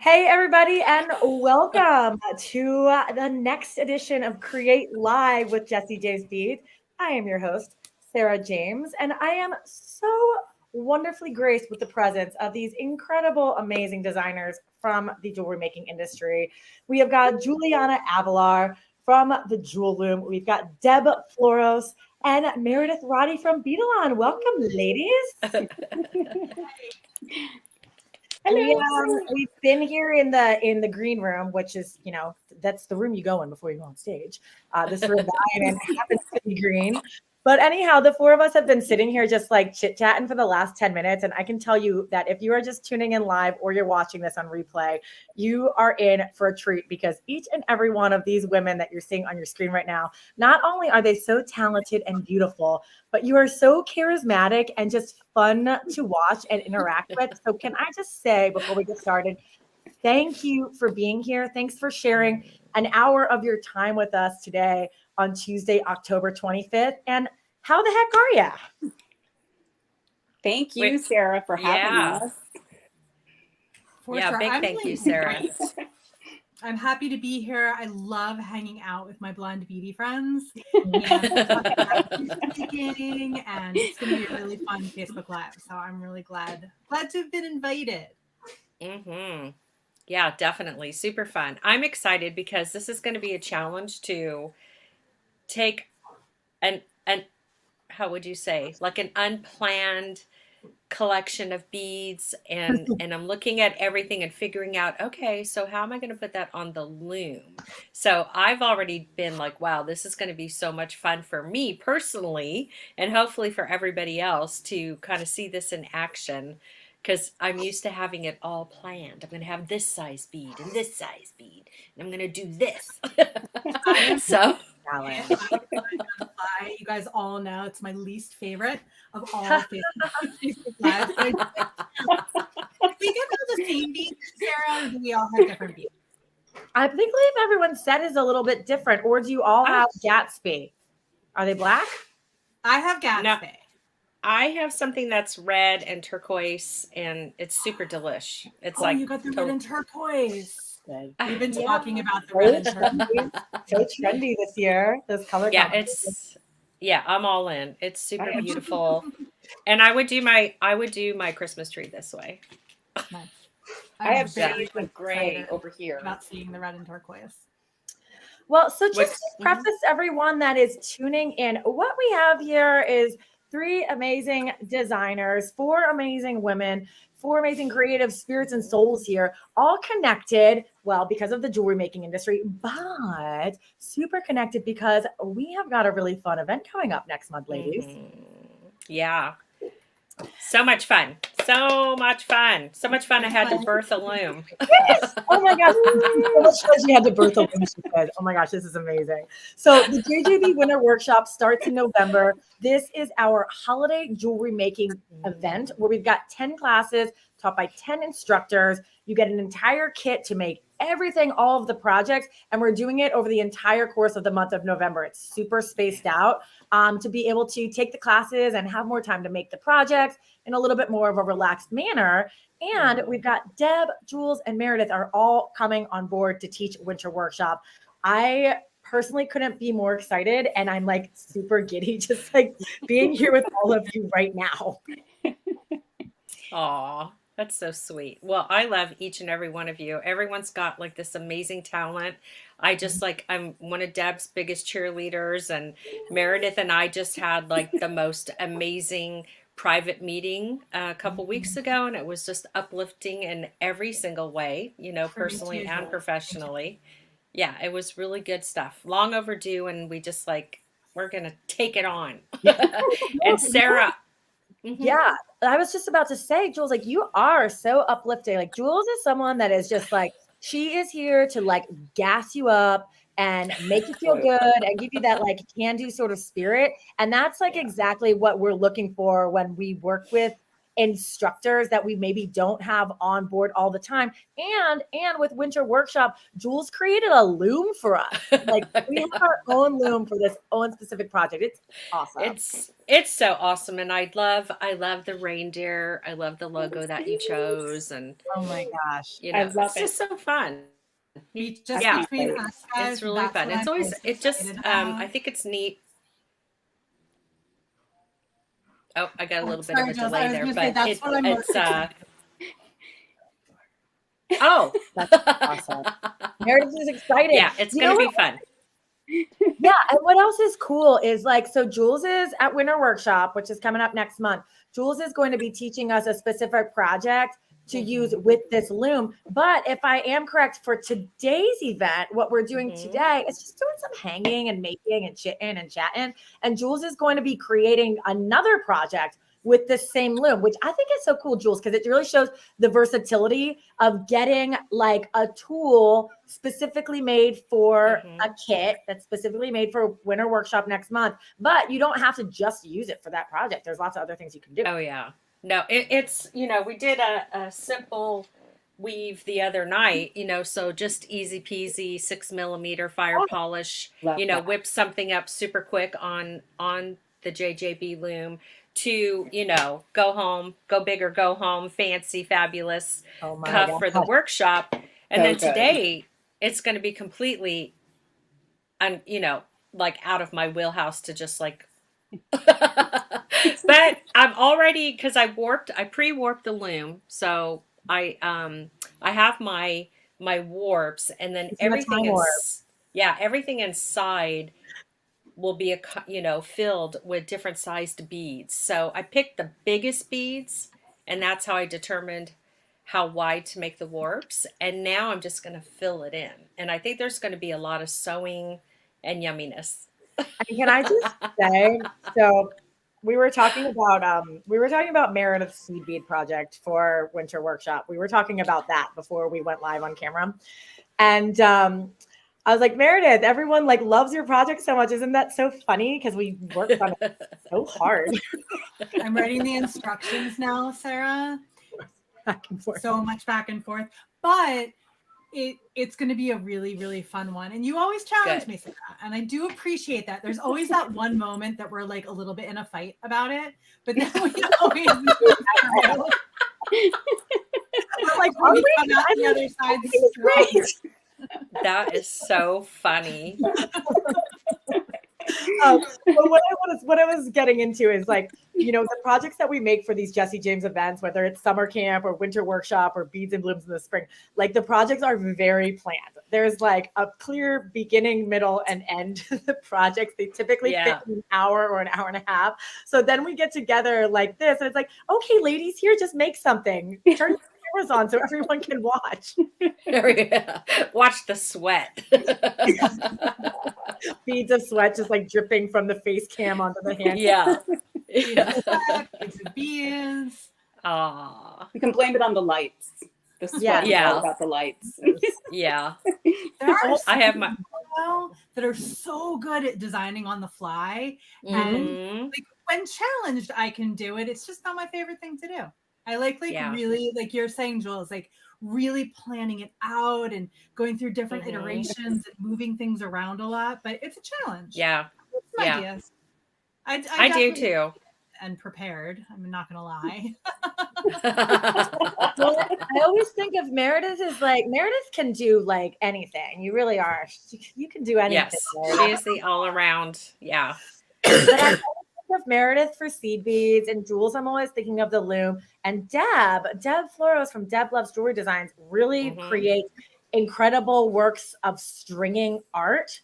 Hey, everybody, and welcome to the next edition of Create Live with Jesse J. Speed. I am your host, Sarah James, and I am so wonderfully graced with the presence of these incredible, amazing designers from the jewelry making industry. We have got Julianna Avelar from the Jewel Loom. We've got Deb Floros and Meredith Roddy from Beadalon. Welcome, ladies. We've been here in the green room, which is that's the room you go in before you go on stage. This room that I'm in happens to be green. But anyhow, the four of us have been sitting here just like chit chatting for the last 10 minutes. And I can tell you that if you are just tuning in live or you're watching this on replay, you are in for a treat because each and every one of these women that you're seeing on your screen right now, not only are they so talented and beautiful, but you are so charismatic and just fun to watch and interact with. So can I just say before we get started, thank you for being here. Thanks for sharing an hour of your time with us today on Tuesday, October 25th. And how the heck are you? Thank you, Sarah, for having us. For sure. Big thank you, Sarah. I'm happy to be here. I love hanging out with my blonde beauty friends and speaking, and it's going to be a really fun Facebook Live. So I'm really glad to have been invited. Mm-hmm. Yeah, definitely. Super fun. I'm excited because this is going to be a challenge to take an how would you say, like an unplanned collection of beads and I'm looking at everything and figuring out, okay, so how am I going to put that on the loom? So I've already been like, wow, this is going to be so much fun for me personally, and hopefully for everybody else to kind of see this in action, because I'm used to having it all planned. I'm going to have this size bead and this size bead, and I'm going to do this. So you guys all know it's my least favorite of all Facebook Lives. We get all the same beads, Sarah, or do we all have different beads? I believe everyone's set is a little bit different. Or do you all have Gatsby? Are they black? I have Gatsby. No, I have something that's red and turquoise, and it's super delish. It's like you got the red and turquoise. Good. We've been talking about the red and turquoise. So trendy this year. Those color. Yeah, I'm all in. It's super beautiful, and I would do my Christmas tree this way. Nice. I have shades of gray over here. About seeing the red and turquoise. Well, so just to preface everyone that is tuning in, what we have here is 3 amazing designers, 4 amazing women, 4 amazing creative spirits and souls here, all connected, well, because of the jewelry making industry, but super connected because we have got a really fun event coming up next month, ladies. Yeah. So much fun. So much fun. So much fun. I had to birth a loom. Yes. Oh my gosh. So much fun you had to birth a loom. She said, oh my gosh, this is amazing. So the JJB Winter Workshop starts in November. This is our holiday jewelry making event where we've got 10 classes taught by 10 instructors. You get an entire kit to make everything, all of the projects, and we're doing it over the entire course of the month of November. It's super spaced out to be able to take the classes and have more time to make the projects in a little bit more of a relaxed manner. And we've got Deb, Jules, and Meredith are all coming on board to teach Winter Workshop. I personally couldn't be more excited, and I'm like super giddy just like being here with all of you right now. Aw. That's so sweet. Well, I love each and every one of you. Everyone's got like this amazing talent. I'm one of Deb's biggest cheerleaders, and Meredith and I just had like the most amazing private meeting a couple weeks ago, and it was just uplifting in every single way, personally and professionally. Yeah, it was really good stuff. Long overdue, and we just we're going to take it on. And Sarah... Mm-hmm. Yeah, I was just about to say, Jules, you are so uplifting. Jules is someone that is just she is here to gas you up and make you feel good and give you that can-do sort of spirit. And that's exactly what we're looking for when we work with instructors that we maybe don't have on board all the time. And with Winter Workshop, Jules created a loom for us. Like we have our own loom for this own specific project. It's awesome. It's so awesome, and I love the reindeer. I love the logo that you chose, and oh my gosh, I love it's just so fun. Just Yeah. between us guys, It's really that's fun. what It's I'm always most it just excited about. I think it's neat. Oh, I got a little bit Sorry, of a Jules, I delay was there, gonna say, but that's what I'm most it's excited oh, that's awesome. Meredith is excited. yeah, it's You gonna know be what? fun. Yeah, and what else is cool is like, so Jules is at Winter Workshop, which is coming up next month. Jules is going to be teaching us a specific project to use with this loom. But if I am correct, for today's event, what we're doing today is just doing some hanging and making and chitting and chatting. And Jules is going to be creating another project with the same loom, which I think is so cool, Jules, because it really shows the versatility of getting like a tool specifically made for a kit that's specifically made for Winter Workshop next month. But you don't have to just use it for that project. There's lots of other things you can do. Oh yeah. No, it's we did a simple weave the other night, so just easy peasy 6mm fire polish, Love that. whip something up super quick on the JJB loom to, go home, go big or go home, fancy, fabulous Oh my cuff God. for the workshop. And So then good. today it's going to be completely, like out of my wheelhouse to just like, but I'm already, because I pre-warped the loom. So I have my warps, and then It's in a everything time warp. everything inside will be filled with different sized beads. So I picked the biggest beads, and that's how I determined how wide to make the warps. And now I'm just going to fill it in. And I think there's going to be a lot of sewing and yumminess. And can I just say, so we were talking about Meredith's seed bead project for Winter Workshop. We were talking about that before we went live on camera. And I was like, Meredith, everyone like loves your project so much. Isn't that so funny? Because we worked on it so hard. I'm writing the instructions now, Sarah. Back and forth. So much back and forth. But it's going to be a really, really fun one. And you always challenge me, Sarah. And I do appreciate that. There's always that one moment that we're like a little bit in a fight about it. But then we always we're like, when we come out the other side strong. That is so funny. But what I was getting into is like, the projects that we make for these Jesse James events, whether it's summer camp or Winter Workshop or Beads and Blooms in the spring, like the projects are very planned. There's like a clear beginning, middle, and end to the projects. They typically fit in an hour or an hour and a half. So then we get together like this, and it's like, okay, ladies, here, just make something. Turn the cameras on so everyone can watch. Watch the sweat. Beads of sweat just like dripping from the face cam onto the hand. Yeah. It's beans. Aww. We can blame it on the lights. This is what Yeah. all about the lights. Yeah. There are I have my people that are so good at designing on the fly. And like when challenged, I can do it. It's just not my favorite thing to do. I like really, like you're saying, Jules, like really planning it out and going through different iterations and moving things around a lot. But it's a challenge. Yeah. It's some ideas. I do too. And prepared. I'm not gonna lie. Well, I always think of Meredith as like, Meredith can do like anything. You really are. You can do anything. Yes, Meredith. she is the all around. Yeah. But I always think of Meredith for seed beads, and Jules, I'm always thinking of the loom. And Deb Floros from Deb Loves Jewelry Designs really creates incredible works of stringing art.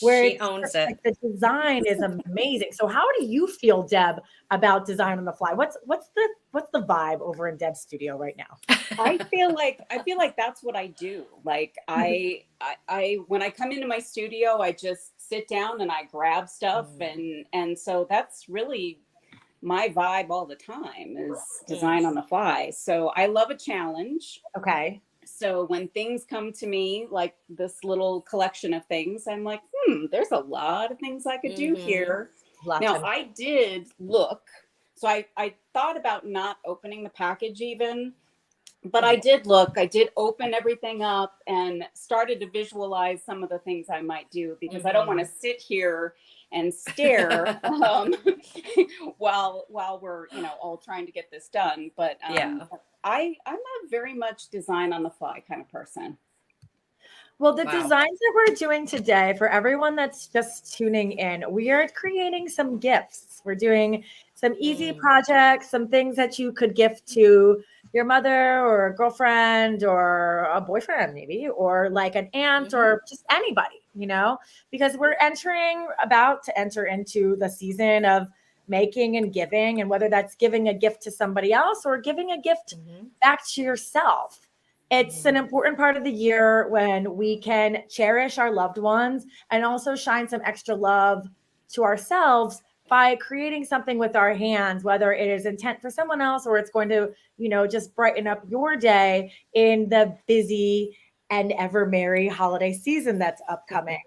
Where She owns it. Like, the design is amazing. So how do you feel, Deb, about design on the fly? What's the vibe over in Deb's studio right now? I feel like that's what I do. Like I when I come into my studio, I just sit down and I grab stuff and so that's really my vibe all the time is design on the fly. So I love a challenge. Okay. So when things come to me, like this little collection of things, I'm like, there's a lot of things I could do here. Now I did look. So I thought about not opening the package even, but I did open everything up and started to visualize some of the things I might do, because I don't want to sit here and stare while we're, all trying to get this done. But I'm a very much design on the fly kind of person. Well, the designs that we're doing today, for everyone that's just tuning in, we are creating some gifts. We're doing some easy projects, some things that you could gift to your mother or a girlfriend or a boyfriend, maybe, or like an aunt or just anybody, because we're about to enter into the season of making and giving, and whether that's giving a gift to somebody else or giving a gift back to yourself. It's an important part of the year when we can cherish our loved ones and also shine some extra love to ourselves by creating something with our hands, whether it is intent for someone else or it's going to, just brighten up your day in the busy and ever merry holiday season that's upcoming.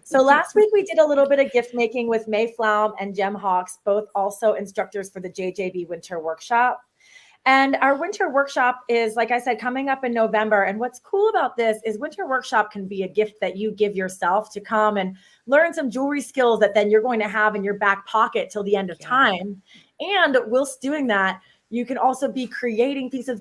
So last week we did a little bit of gift making with May Flaum and Jem Hawks, both also instructors for the JJB Winter Workshop. And our winter workshop is, like I said, coming up in November. And what's cool about this is winter workshop can be a gift that you give yourself to come and learn some jewelry skills that then you're going to have in your back pocket till the end of time. And whilst doing that, you can also be creating pieces of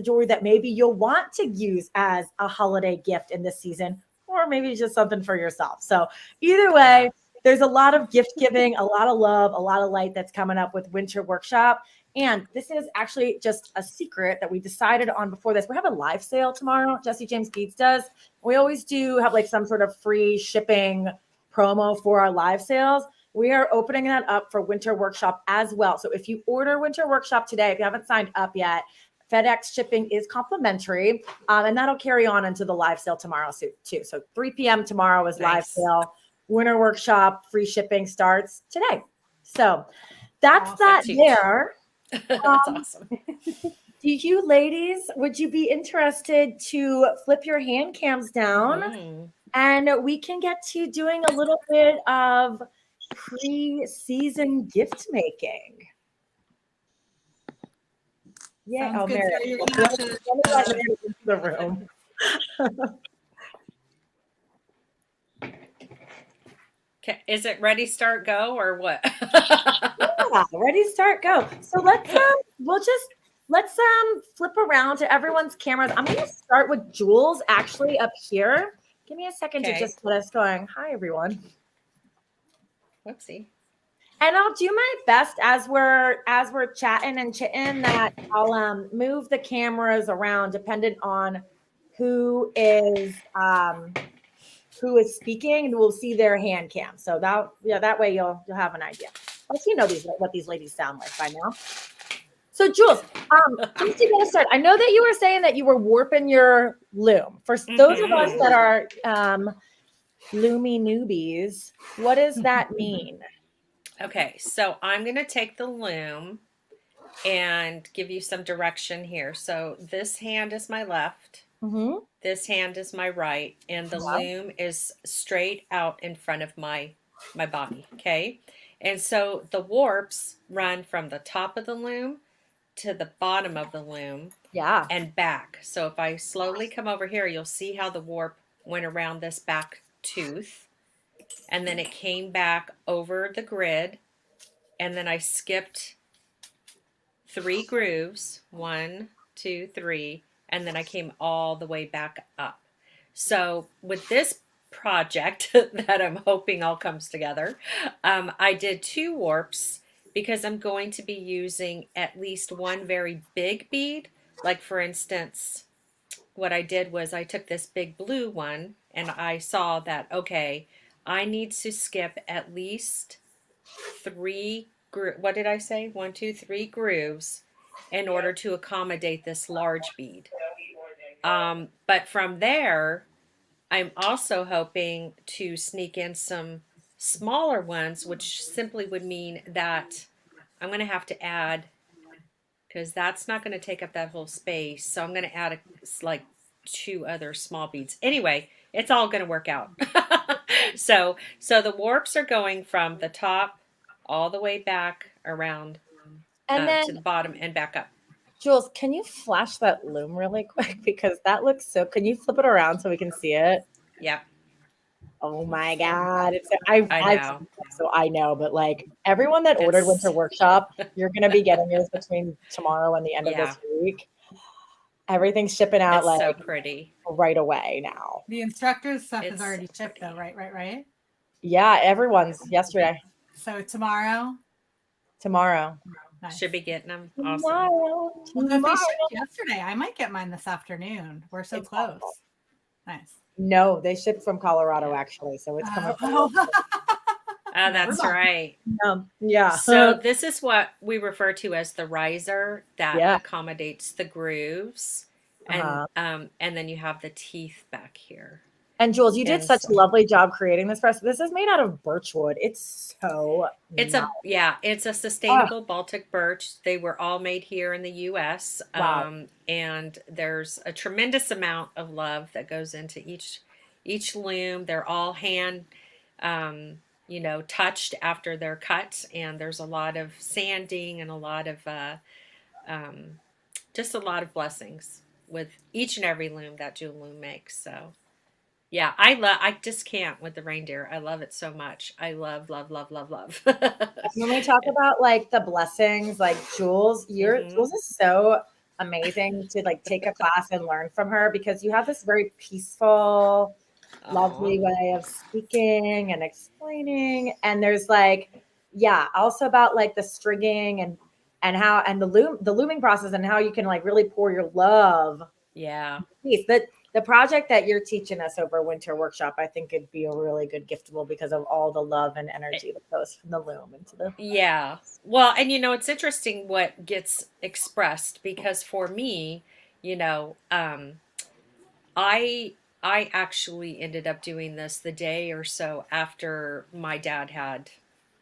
jewelry that maybe you'll want to use as a holiday gift in this season, or maybe just something for yourself. So either way, there's a lot of gift giving, a lot of love, a lot of light that's coming up with winter workshop. And this is actually just a secret that we decided on before this. We have a live sale tomorrow. Jesse James Beats does. We always do have like some sort of free shipping promo for our live sales. We are opening that up for Winter Workshop as well. So if you order Winter Workshop today, if you haven't signed up yet, FedEx shipping is complimentary. And that'll carry on into the live sale tomorrow too. So 3 p.m. tomorrow is live sale. Winter Workshop free shipping starts today. So that's there. That's awesome. Do you ladies, would you be interested to flip your hand cams down and we can get to doing a little bit of pre-season gift making? Yeah. Sounds Oh, good. Meredith. So you're gonna have to, Let Meredith into the room. Okay. Is it ready, start, go, or what? Yeah, ready, start, go. So let's flip around to everyone's cameras. I'm going to start with Jules actually up here. Give me a second to just get us going. Hi, everyone. Whoopsie. And I'll do my best as we're chatting and chitting that I'll move the cameras around dependent on who is speaking, and we'll see their hand cam. So that way you'll have an idea. Plus, what these ladies sound like by now. So Jules, just to get us started, I know that you were saying that you were warping your loom. For those of us that are loomy newbies, what does that mean? Okay, so I'm going to take the loom and give you some direction here. So this hand is my left. This hand is my right, and the loom is straight out in front of my body. Okay, and so the warps run from the top of the loom to the bottom of the loom, and back. So if I slowly come over here, you'll see how the warp went around this back tooth, and then it came back over the grid, and then I skipped 3 grooves, 1, 2, 3, and then I came all the way back up. So with this project that I'm hoping all comes together, I did 2 warps because I'm going to be using at least one very big bead. Like for instance, what I did was I took this big blue one and I saw that, okay, I need to skip at least 3 what did I say? 1, 2, 3 grooves in order to accommodate this large bead. But from there, I'm also hoping to sneak in some smaller ones, which simply would mean that I'm going to have to add, because that's not going to take up that whole space. So I'm going to add like 2 other small beads. Anyway, it's all going to work out. So the warps are going from the top all the way back around And then, to the bottom and back up. Jules, can you flash that loom really quick? Because that looks so, can you flip it around so we can see it? Yeah. Oh my God. I know. So I know, but like everyone that ordered Winter Workshop, you're going to be getting yours between tomorrow and the end of this week. Everything's shipping out It's like so pretty right away now. The instructor's stuff It's is already so shipped pretty. though, right? Yeah, everyone's yesterday. So tomorrow. Nice. Should be getting them. Awesome. Well, if they shipped yesterday, I might get mine this afternoon. We're so close. Awful. Nice. No, they shipped from Colorado actually, so it's coming from. Oh, that's right. Yeah. So this is what we refer to as the riser that accommodates the grooves, and then you have the teeth back here. And Jules, you did such a lovely job creating this for us. This is made out of birch wood. It's so it's a sustainable Baltic birch. They were all made here in the US. Wow. And there's a tremendous amount of love that goes into each loom. They're all hand touched after they're cut, and there's a lot of sanding and a lot of just a lot of blessings with each and every loom that Jewel Loom makes. So yeah, I just can't with the reindeer. I love it so much. I love. When we talk about like the blessings, like Jules, Jules is so amazing to like take a class and learn from her, because you have this very peaceful, lovely way of speaking and explaining. And there's like, also about like the stringing and how, and the looming process and how you can like really pour your love. Yeah. The project that you're teaching us over Winter Workshop, I think it'd be a really good giftable because of all the love and energy that goes from the loom into the. Yeah. Well, and it's interesting what gets expressed, because for me, I actually ended up doing this the day or so after my dad had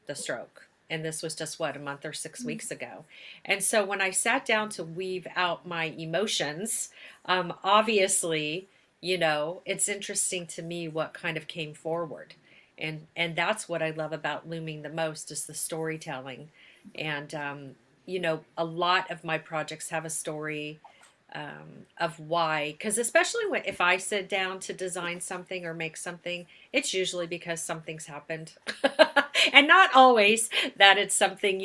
the stroke. And this was just a month or 6 weeks ago. And so when I sat down to weave out my emotions, obviously, it's interesting to me what kind of came forward. And that's what I love about looming the most, is the storytelling. And, a lot of my projects have a story of why, because especially if I sit down to design something or make something, it's usually because something's happened. And not always that it's something,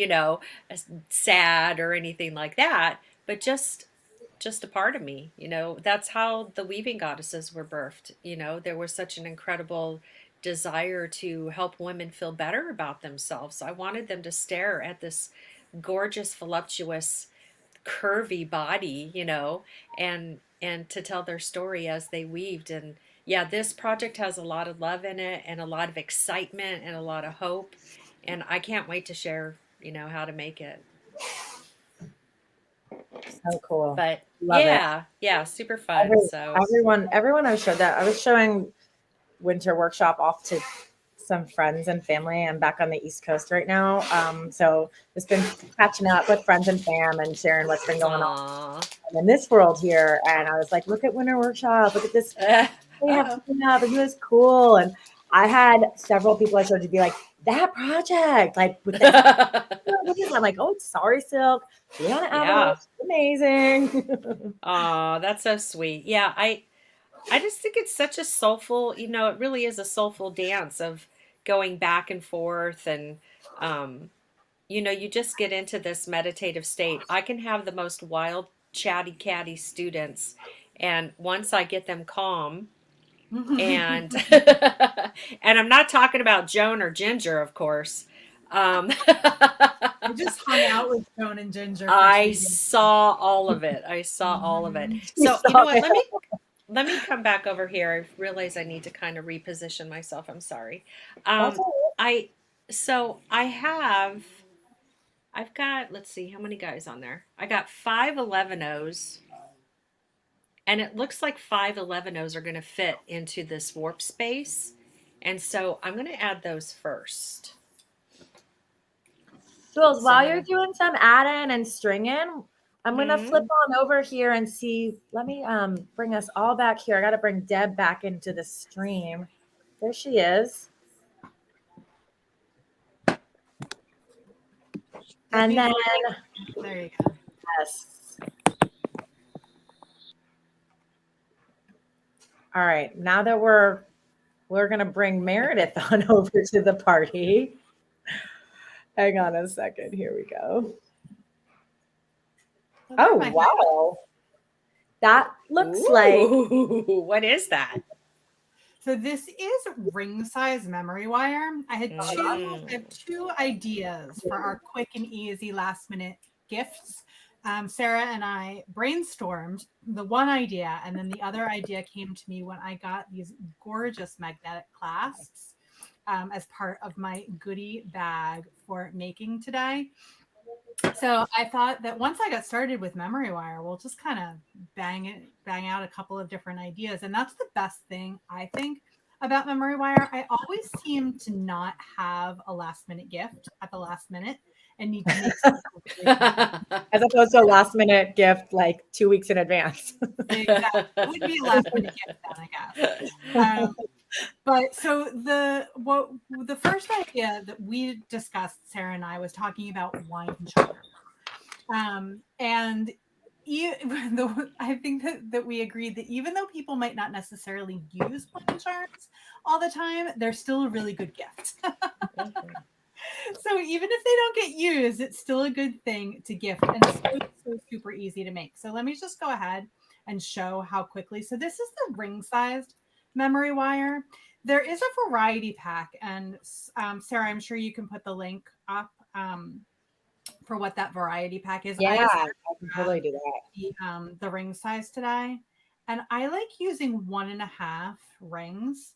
sad or anything like that, but just a part of me. That's how the weaving goddesses were birthed. There was such an incredible desire to help women feel better about themselves. I wanted them to stare at this gorgeous, voluptuous, curvy body, and to tell their story as they weaved. And yeah, this project has a lot of love in it, and a lot of excitement, and a lot of hope. And I can't wait to share, how to make it. So cool. But love it. Yeah, super fun. Everyone I showed that, I was showing Winter Workshop off to some friends and family. I'm back on the East Coast right now. So just been catching up with friends and fam and sharing what's been going on in this world here. And I was like, look at Winter Workshop, look at this. We have something up, and it was cool. And I had several people I showed to be like, that project, like with that. I'm like, oh, it's Sorry Silk. Julianna Avelar, amazing. Oh, that's so sweet. Yeah, I just think it's such a soulful, it really is a soulful dance of going back and forth, and you just get into this meditative state. I can have the most wild, chatty catty students, and once I get them calm, and and I'm not talking about Joan or Ginger, of course. I just hung out with Joan and Ginger. I saw all of it. So you know what? Let me come back over here. I realize I need to kind of reposition myself. I'm sorry. I've got, let's see, how many guys on there? I got 5 11-0s, and it looks like 5 11-0s are going to fit into this warp space. And so I'm going to add those first. Jules, while you're doing some adding and stringing, I'm going to flip on over here and see. Let me bring us all back here. I got to bring Deb back into the stream. There she is. And then, there you go. yes. All right. Now that we're going to bring Meredith on over to the party. Hang on a second. Here we go. Oh, wow. That looks like. What is that? So this is ring size memory wire. I have two ideas for our quick and easy last minute gifts. Sarah and I brainstormed the one idea, and then the other idea came to me when I got these gorgeous magnetic clasps as part of my goodie bag for making today. So I thought that once I got started with memory wire, we'll just kind of bang out a couple of different ideas. And that's the best thing I think about memory wire. I always seem to not have a last minute gift at the last minute and need to make something as opposed to a last minute gift like 2 weeks in advance. Exactly. It would be a last minute gift then, I guess. But so the first idea that we discussed, Sarah and I, was talking about wine charms. And I think that we agreed that even though people might not necessarily use wine charms all the time, they're still a really good gift. So even if they don't get used, it's still a good thing to gift, and it's so super easy to make. So let me just go ahead and show how quickly. So this is the ring-sized memory wire. There is a variety pack, and Sarah, I'm sure you can put the link up for what that variety pack is. Yeah, I can totally do that. The ring size today, and I like using 1.5 rings.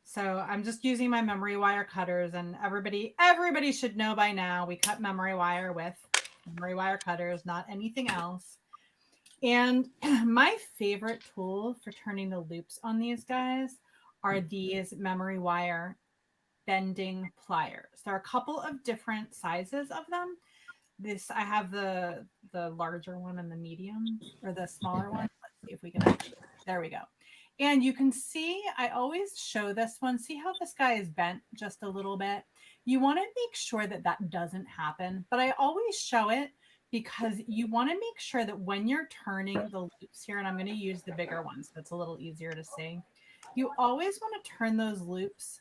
So I'm just using my memory wire cutters, and everybody should know by now we cut memory wire with memory wire cutters, not anything else. And my favorite tool for turning the loops on these guys are these memory wire bending pliers. There are a couple of different sizes of them. I have the larger one and the medium, or the smaller one. Let's see if we can there we go. And you can see, I always show this one. See how this guy is bent just a little bit? You want to make sure that that doesn't happen, but I always show it because you want to make sure that when you're turning the loops here, and I'm going to use the bigger one so it's a little easier to see, you always want to turn those loops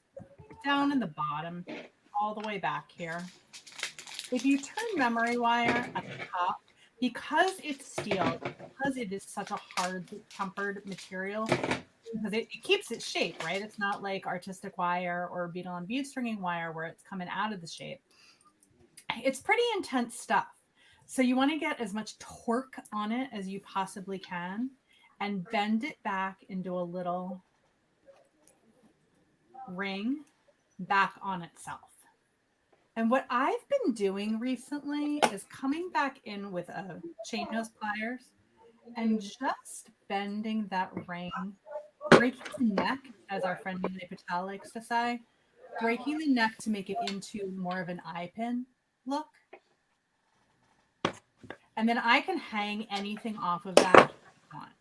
down in the bottom, all the way back here. If you turn memory wire at the top, because it's steel, because it is such a hard tempered material, because it keeps its shape, right? It's not like artistic wire or beadle and bead stringing wire where it's coming out of the shape. It's pretty intense stuff. So you want to get as much torque on it as you possibly can and bend it back into a little ring back on itself. And what I've been doing recently is coming back in with a chain nose pliers and just bending that ring, breaking the neck, as our friend Nina Patel likes to say, breaking the neck to make it into more of an eye pin look. And then I can hang anything off of that if I want.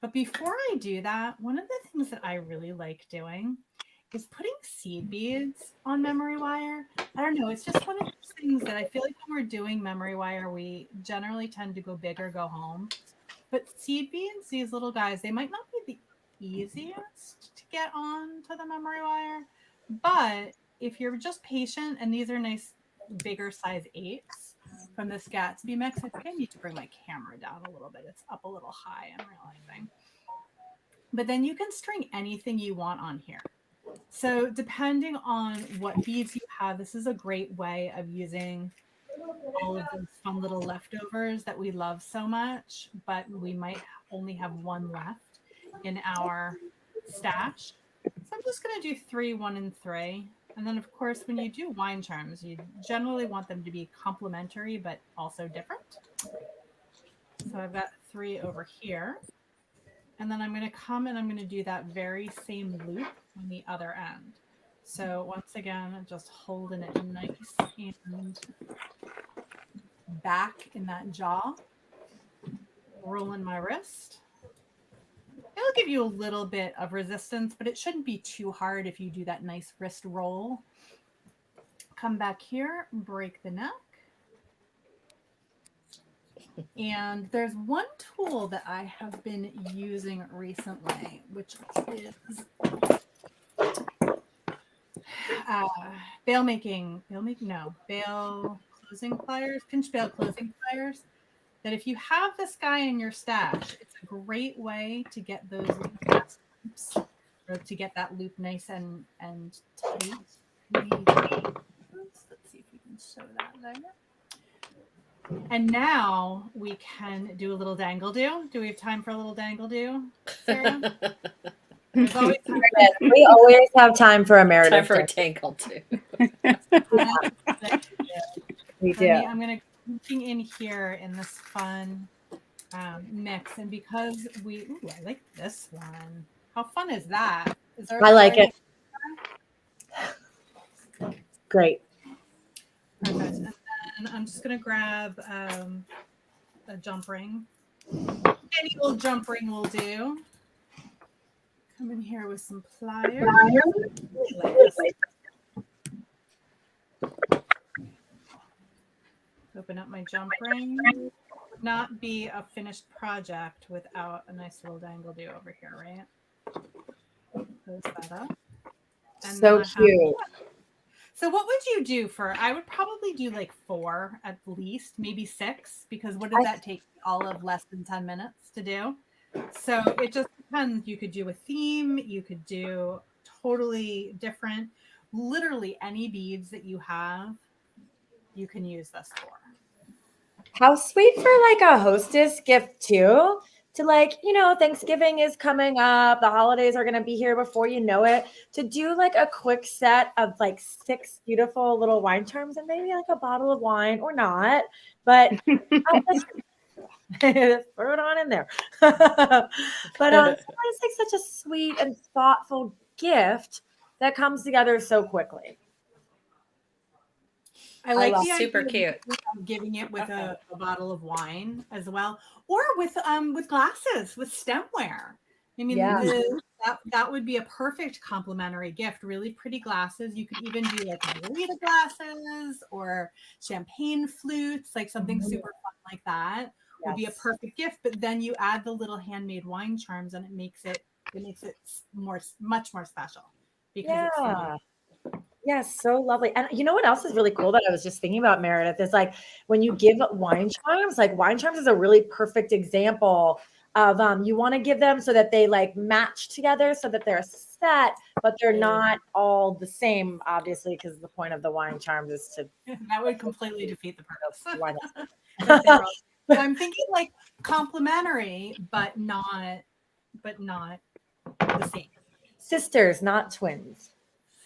But before I do that, one of the things that I really like doing is putting seed beads on memory wire. I don't know. It's just one of those things that I feel like when we're doing memory wire, we generally tend to go big or go home. But seed beads, these little guys, they might not be the easiest to get on to the memory wire. But if you're just patient, and these are nice bigger size 8s from this Gatsby mix. I think I need to bring my camera down a little bit. It's up a little high, I'm realizing. But then you can string anything you want on here. So depending on what beads you have, this is a great way of using all of those fun little leftovers that we love so much, but we might only have one left in our stash. So I'm just going to do 3, 1, and 3. And then, of course, when you do wine charms, you generally want them to be complementary, but also different. So I've got 3 over here. And then I'm going to come and I'm going to do that very same loop on the other end. So once again, I'm just holding it nice and back in that jaw, rolling my wrist. It'll give you a little bit of resistance, but it shouldn't be too hard if you do that nice wrist roll. Come back here, break the neck, And there's one tool that I have been using recently, which is bail closing pliers, pinch bail closing pliers. That if you have this guy in your stash, it's a great way to get those fast loops, or to get that loop nice and tight. Let's see if we can show that there. And now we can do a little dangle do. Do we have time for a little dangle do, Sarah? There's always time. We always have time for a Meredith. Time for a tangle too. We do. I'm going to looking in here in this fun mix, and because I like this one. How fun is that? I like it. Great. Perfect. And then I'm just going to grab a jump ring. Any old jump ring will do. Come in here with some pliers. Open up my jump ring. Would not be a finished project without a nice little dangle do over here, right? Close that up. And so cute. So what would you do for, I would probably do like 4 at least, maybe 6, because what does that take all of less than 10 minutes to do? So it just depends. You could do a theme, you could do totally different, literally any beads that you have, you can use this for. How sweet for like a hostess gift too. To like, Thanksgiving is coming up. The holidays are going to be here before you know it. To do like a quick set of like 6 beautiful little wine charms and maybe like a bottle of wine or not. But throw it on in there. But it's like such a sweet and thoughtful gift that comes together so quickly. I like the super cute. Giving it with a bottle of wine as well, or with glasses, with stemware. I mean, that would be a perfect complimentary gift. Really pretty glasses. You could even do like margarita glasses or champagne flutes, like something super fun like that. Would be a perfect gift. But then you add the little handmade wine charms, and it makes it much more special because it's fun. Yes, so lovely. And you know what else is really cool that I was just thinking about, Meredith, is like when you give wine charms, like wine charms is a really perfect example of you want to give them so that they like match together so that they're a set, but they're not all the same, obviously, because the point of the wine charms is to that would completely defeat the purpose. So I'm thinking like complementary, but not the same. Sisters, not twins.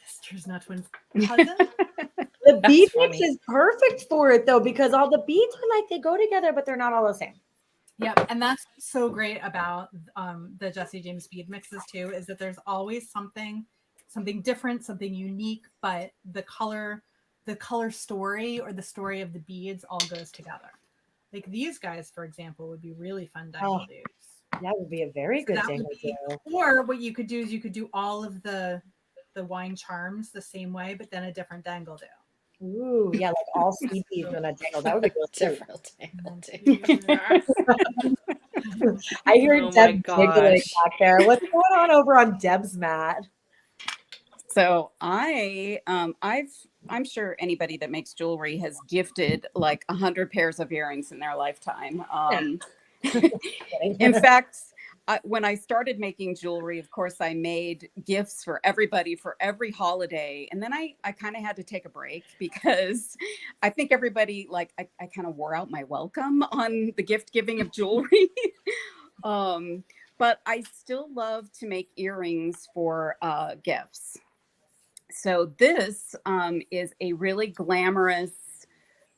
Sisters, not twins. Cousins? The bead mix is perfect for it though, because all the beads are like they go together, but they're not all the same. Yep, and that's so great about the Jesse James bead mixes too, is that there's always something different, something unique, but the color story or the story of the beads all goes together. Like these guys, for example, would be really fun dangle do's. That would be a very good dangle do. Or what you could do is you could do all of the wine charms the same way, but then a different dangle do. Ooh, yeah, like all seed beads on a dangle. That would be really cool. I hear Deb giggling back there. What's going on over on Deb's mat? So I'm sure anybody that makes jewelry has gifted like 100 pairs of earrings in their lifetime. In fact, when I started making jewelry, of course, I made gifts for everybody for every holiday. And then I kind of had to take a break because I think everybody, like, I kind of wore out my welcome on the gift giving of jewelry. But I still love to make earrings for gifts. So this is a really glamorous,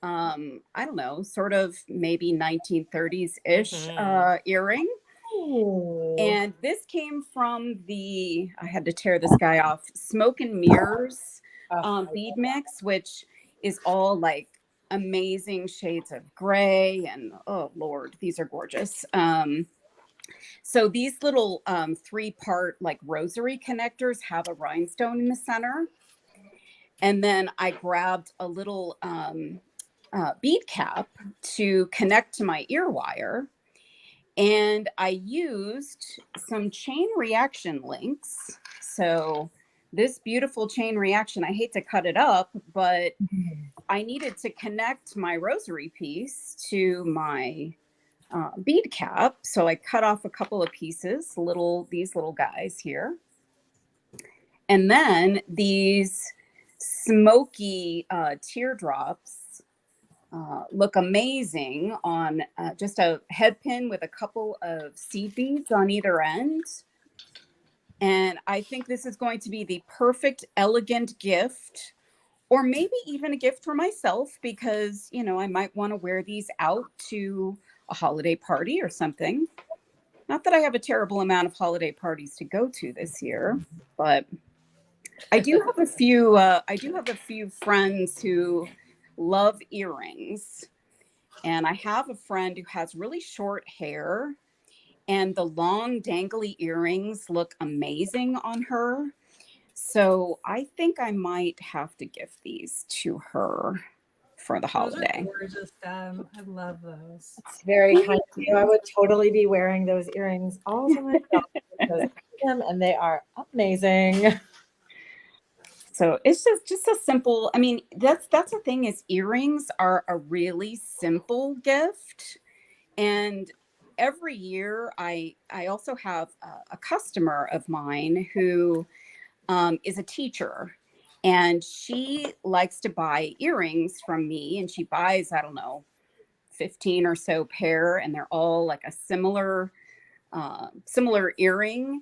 I don't know, sort of maybe 1930s-ish earring. Ooh. And this came from I had to tear this guy off, Smoke and Mirrors bead mix, which is all like amazing shades of gray. And oh, Lord, these are gorgeous. So these little 3-part like rosary connectors have a rhinestone in the center. And then I grabbed a little bead cap to connect to my ear wire. And I used some chain reaction links. So this beautiful chain reaction, I hate to cut it up, but I needed to connect my rosary piece to my bead cap. So I cut off a couple of pieces, these little guys here. And then these smoky teardrops look amazing on just a head pin with a couple of seed beads on either end. And I think this is going to be the perfect, elegant gift, or maybe even a gift for myself, because, you know, I might want to wear these out to a holiday party or something. Not that I have a terrible amount of holiday parties to go to this year, but I do have a few friends who love earrings. And I have a friend who has really short hair, and the long dangly earrings look amazing on her. So I think I might have to gift these to her for the holiday. Those are gorgeous, Deb. I love those. It's very kind of you. I would totally be wearing those earrings all to myself because I love them and they are amazing. So it's just a simple, I mean, that's the thing, is earrings are a really simple gift. And every year I also have a customer of mine who is a teacher, and she likes to buy earrings from me, and she buys, I don't know, 15 or so pair, and they're all like a similar earring.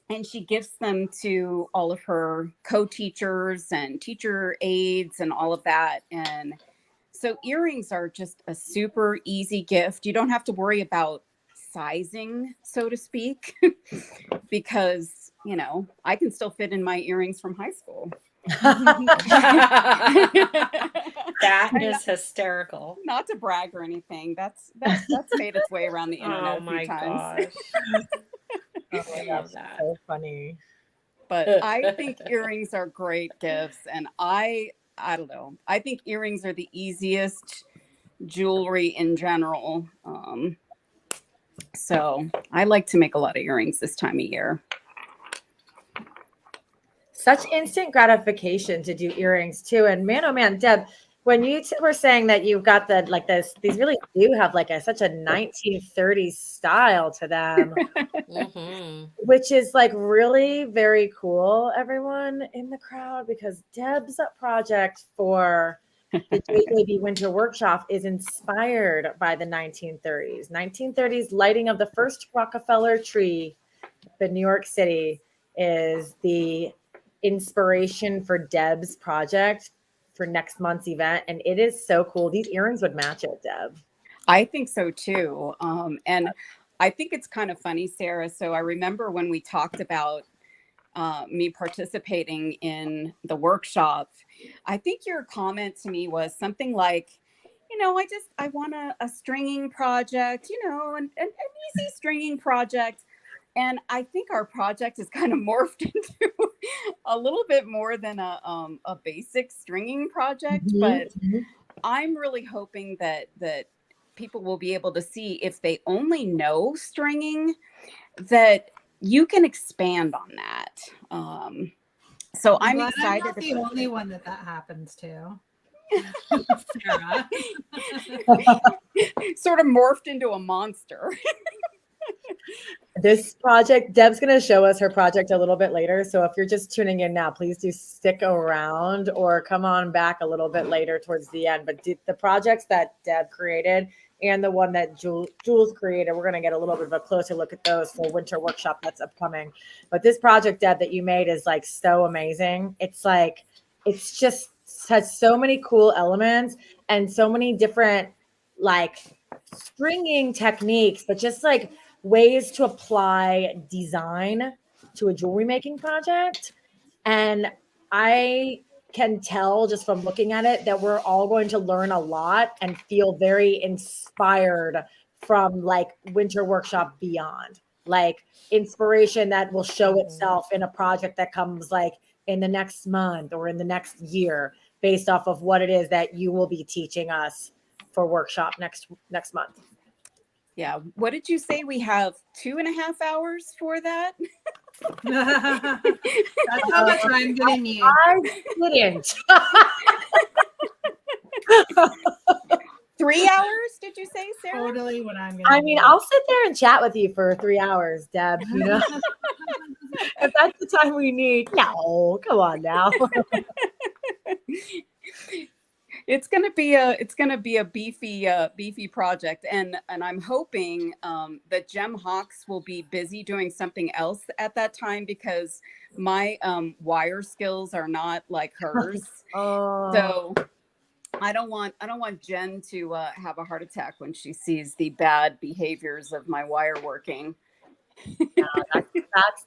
And she gifts them to all of her co-teachers and teacher aides and all of that. And so earrings are just a super easy gift. You don't have to worry about sizing, so to speak, because, you know, I can still fit in my earrings from high school. That is hysterical. Not to brag or anything. That's made its way around the internet a few times. Gosh. Oh my gosh, that's so funny. But I think earrings are great gifts, and I don't know. I think earrings are the easiest jewelry in general. So I like to make a lot of earrings this time of year. Such instant gratification to do earrings too. And man, oh man, Deb, when you were saying that you've got these really do have like such a 1930s style to them, which is like really very cool, everyone in the crowd, because Deb's project for the JJB Winter Workshop is inspired by the 1930s. 1930s lighting of the first Rockefeller tree in New York City is the inspiration for Deb's project for next month's event, and it is so cool. These earrings would match it, Deb. I think so too. And I think it's kind of funny, Sarah. So I remember when we talked about me participating in the workshop, I think your comment to me was something like, you know, I want a stringing project, you know, an easy stringing project. And I think our project has kind of morphed into a little bit more than a basic stringing project. But I'm really hoping that people will be able to see, if they only know stringing, that you can expand on that. So I'm excited. I'm not the only one that happens to. Sarah. Sort of morphed into a monster. This project, Deb's going to show us her project a little bit later. So if you're just tuning in now, please do stick around or come on back a little bit later towards the end. But the projects that Deb created and the one that Jules created, we're going to get a little bit of a closer look at those for Winter Workshop that's upcoming. But this project, Deb, that you made is like so amazing. It's like, it's just has so many cool elements and so many different like stringing techniques, but just like ways to apply design to a jewelry making project. And I can tell just from looking at it that we're all going to learn a lot and feel very inspired from like Winter Workshop beyond, like inspiration that will show itself in a project that comes like in the next month or in the next year. based off of what it is that you will be teaching us for workshop next month. Yeah. What did you say? We have 2.5 hours for that? That's how much I'm gonna need. I didn't. 3 hours, did you say, Sarah? Totally what I'm gonna I mean, need. I'll sit there and chat with you for 3 hours, Deb, you know. If that's the time we need. No, come on now. It's gonna be a beefy project, and I'm hoping that Gem Hawks will be busy doing something else at that time, because my wire skills are not like hers. So I don't want Jen to have a heart attack when she sees the bad behaviors of my wire working. No,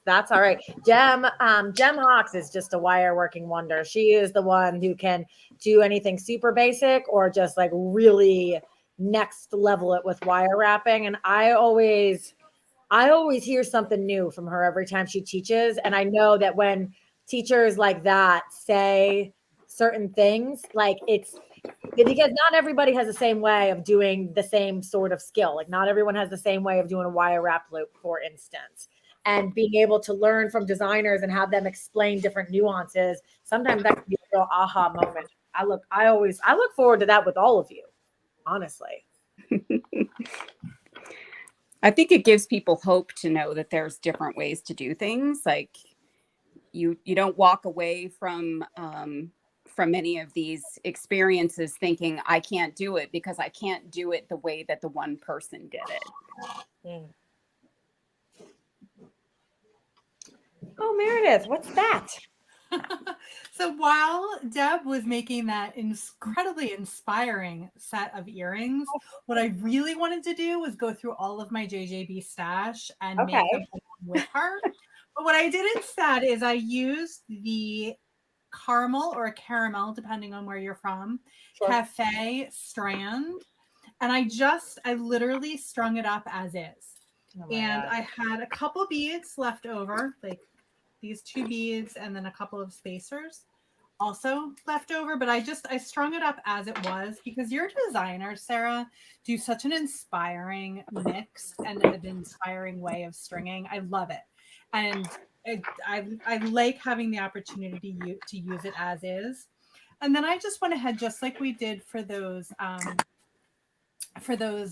that's all right. Gem Hawks is just a wire working wonder. She is the one who can do anything super basic or just like really next level it with wire wrapping. And I always hear something new from her every time she teaches. And I know that when teachers like that say certain things, like it's because not everybody has the same way of doing the same sort of skill. Like not everyone has the same way of doing a wire wrap loop, for instance. And being able to learn from designers and have them explain different nuances, sometimes that can be a real aha moment. I look forward to that with all of you, honestly. I think it gives people hope to know that there's different ways to do things. Like you don't walk away from any of these experiences thinking I can't do it because I can't do it the way that the one person did it. Oh, Meredith, what's that? So while Deb was making that incredibly inspiring set of earrings, what I really wanted to do was go through all of my JJB stash and make them with her. But what I did instead is I used the caramel or a caramel, depending on where you're from, cafe strand. And I literally strung it up as is. And I had a couple beads left over, like these 2 beads and then a couple of spacers also left over, but I strung it up as it was because your designers, Sarah, do such an inspiring mix and an inspiring way of stringing. I love it. And I like having the opportunity to use it as is. And then I just went ahead, just like we did for those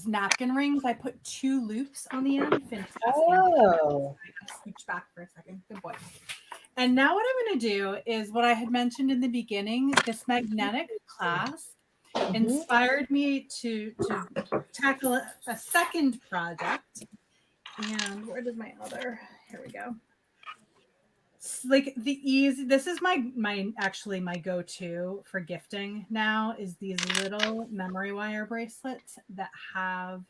napkin rings, I put 2 loops on the end. Oh. Scooch back for a second. Good boy. And now what I'm going to do is what I had mentioned in the beginning, this magnetic clasp inspired me to tackle a second project. And where did my other, here we go. Like this is my go-to for gifting now is these little memory wire bracelets that have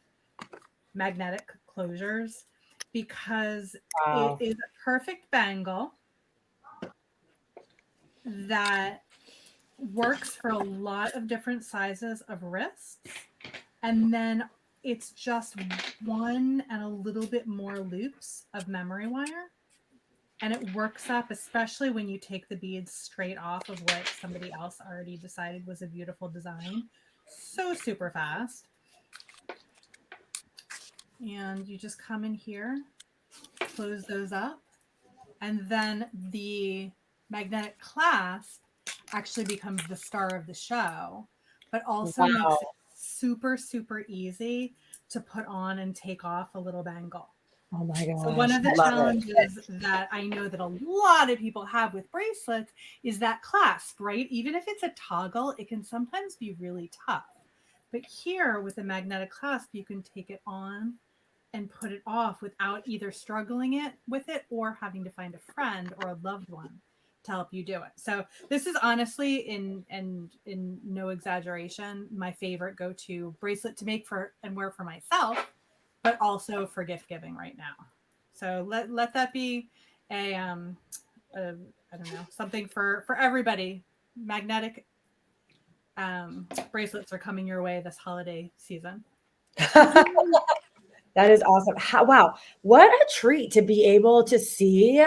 magnetic closures because it is a perfect bangle that works for a lot of different sizes of wrists. And then it's just 1 and a little bit more loops of memory wire. And it works up, especially when you take the beads straight off of what somebody else already decided was a beautiful design. So super fast. And you just come in here, close those up, and then the magnetic clasp actually becomes the star of the show, but also makes it super, super easy to put on and take off a little bangle. Oh my gosh. So one of the challenges that I know that a lot of people have with bracelets is that clasp, right? Even if it's a toggle, it can sometimes be really tough. But here with a magnetic clasp, you can take it on and put it off without either struggling with it or having to find a friend or a loved one to help you do it. So this is honestly, in no exaggeration, my favorite go-to bracelet to make for and wear for myself, but also for gift giving right now. So let that be a I don't know, something for everybody. Magnetic bracelets are coming your way this holiday season. That is awesome. Wow. What a treat to be able to see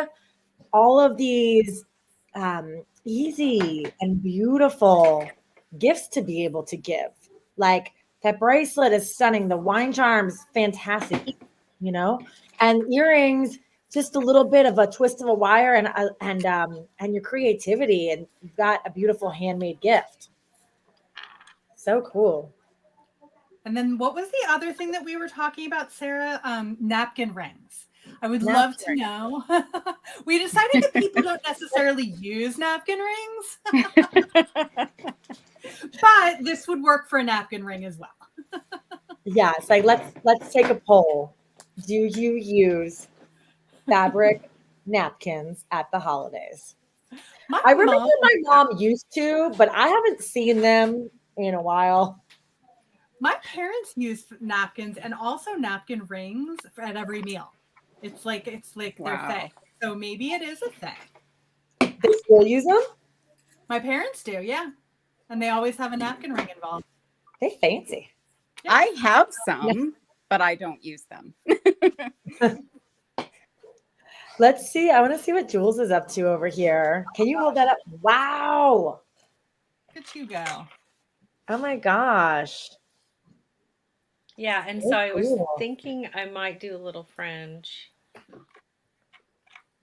all of these easy and beautiful gifts to be able to give. Like that bracelet is stunning. The wine charms, fantastic, you know, and earrings, just a little bit of a twist of a wire and your creativity, and you've got a beautiful handmade gift. So cool. And then what was the other thing that we were talking about, Sarah? Napkin rings. I would love to know. We decided that people don't necessarily use napkin rings, but this would work for a napkin ring as well. Yeah, it's like let's take a poll. Do you use fabric napkins at the holidays? I remember my mom used to, but I haven't seen them in a while. My parents use napkins and also napkin rings at every meal. It's like their thing. So maybe it is a thing. They still use them? My parents do, yeah. And they always have a napkin ring involved. They fancy. Yeah. I have some, but I don't use them. Let's see. I want to see what Jules is up to over here. Can you hold that up? Wow. Look at you go. Oh my gosh. Yeah, and so I was thinking I might do a little fringe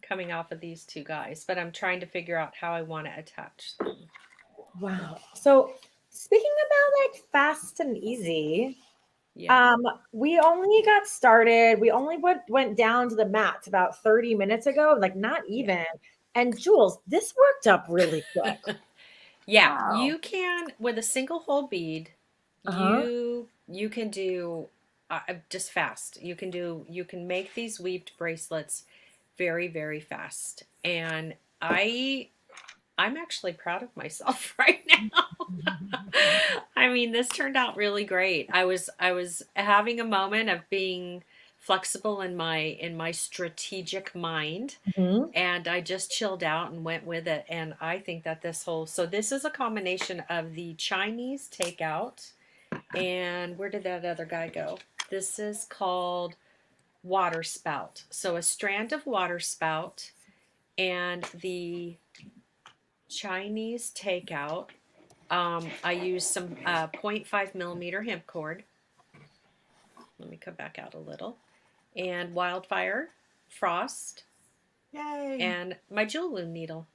coming off of these two guys, but I'm trying to figure out how I want to attach them. Wow. So speaking about like fast and easy, we only got started. We only went down to the mats about 30 minutes ago, like not even. And Jules, this worked up really quick. You can, with a single hole bead, you can do just fast. You can make these weaved bracelets very, very fast. And I'm actually proud of myself right now. I mean, this turned out really great. I was having a moment of being flexible in my strategic mind, and I just chilled out and went with it. And I think that so this is a combination of the Chinese takeout, and where did that other guy go? This is called water spout. So a strand of water spout and the Chinese takeout. I use some 0.5 millimeter hemp cord. Let me come back out a little. And wildfire, frost, yay, and my jewel loom needle.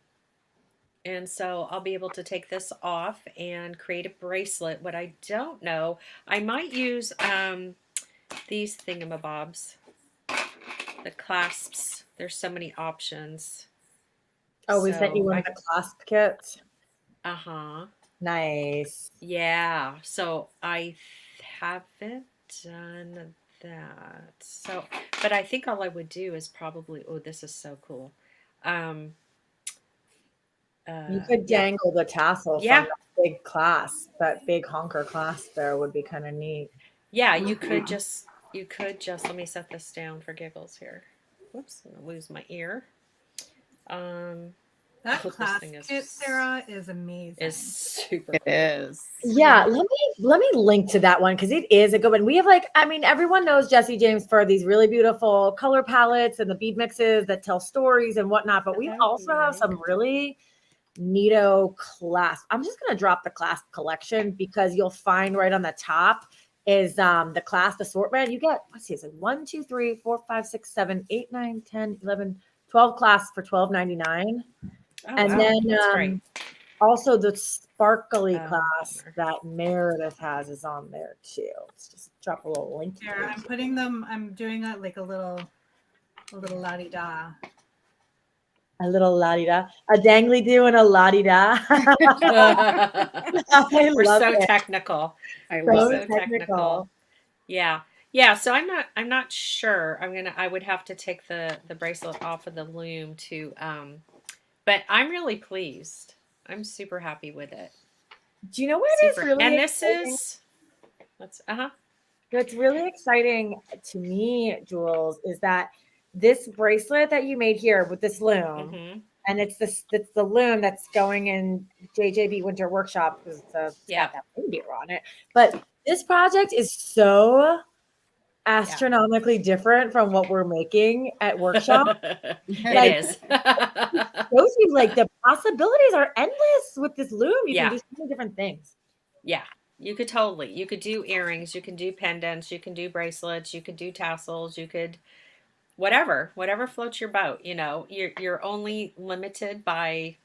And so I'll be able to take this off and create a bracelet. What I don't know, I might use these thingamabobs, the clasps. There's so many options. Oh, we sent you one of the clasp kits? Uh-huh. Nice. Yeah. So I haven't done that. So, but I think all I would do is probably, oh, this is so cool. You could dangle the tassel from that big clasp, that big honker clasp there would be kind of neat. Yeah, you could just, let me set this down for giggles here. Whoops, I'm gonna lose my ear. That clasp kit, Sarah, is amazing. It's super cool. It is. Yeah, let me link to that one because it is a good one. We have everyone knows Jessie James for these really beautiful color palettes and the bead mixes that tell stories and whatnot, but we also have some really neato clasp. I'm just gonna drop the clasp collection because you'll find right on the top is the clasp assortment. You get, let's see, it's like 1, 2, 3, 4, 5, 6, 7, 8, 9, 10, 11, 12 clasps for $12.99. And then also the sparkly clasp that Meredith has is on there too. Let's just drop a little link here. I'm putting them, I'm doing a little la-di-da. A little la-di-da. A dangly do and a la-di-da. We're so technical. We're so technical. Yeah. Yeah, so I'm not sure. I would have to take the bracelet off of the loom to but I'm really pleased. I'm super happy with it. Do you know what is really exciting? What's really exciting to me, Jules, is that this bracelet that you made here with this loom, and it's the loom that's going in JJB Winter Workshop because it's got that reindeer on it. But this project is so astronomically different from what we're making at workshop. It is. Shows you like the possibilities are endless with this loom. You can do so many different things. Yeah, you could totally. You could do earrings, you can do pendants, you can do bracelets, you could do tassels, you could whatever floats your boat. You know, you're only limited by.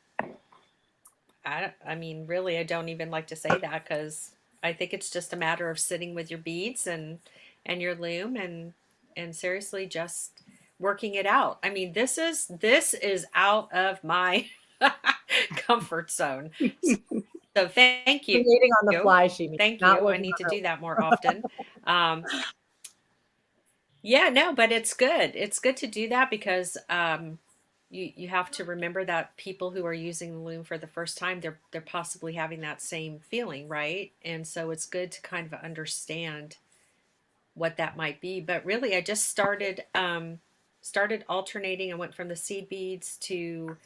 I mean, really, I don't even like to say that because I think it's just a matter of sitting with your beads and your loom and seriously just working it out. I mean, this is out of my comfort zone. So thank you. Creating on the fly, she thank you. I need to do that more often. Yeah, no, but it's good. It's good to do that because you have to remember that people who are using the loom for the first time, they're possibly having that same feeling, right? And so it's good to kind of understand what that might be. But really, I just started alternating. I went from the seed beads to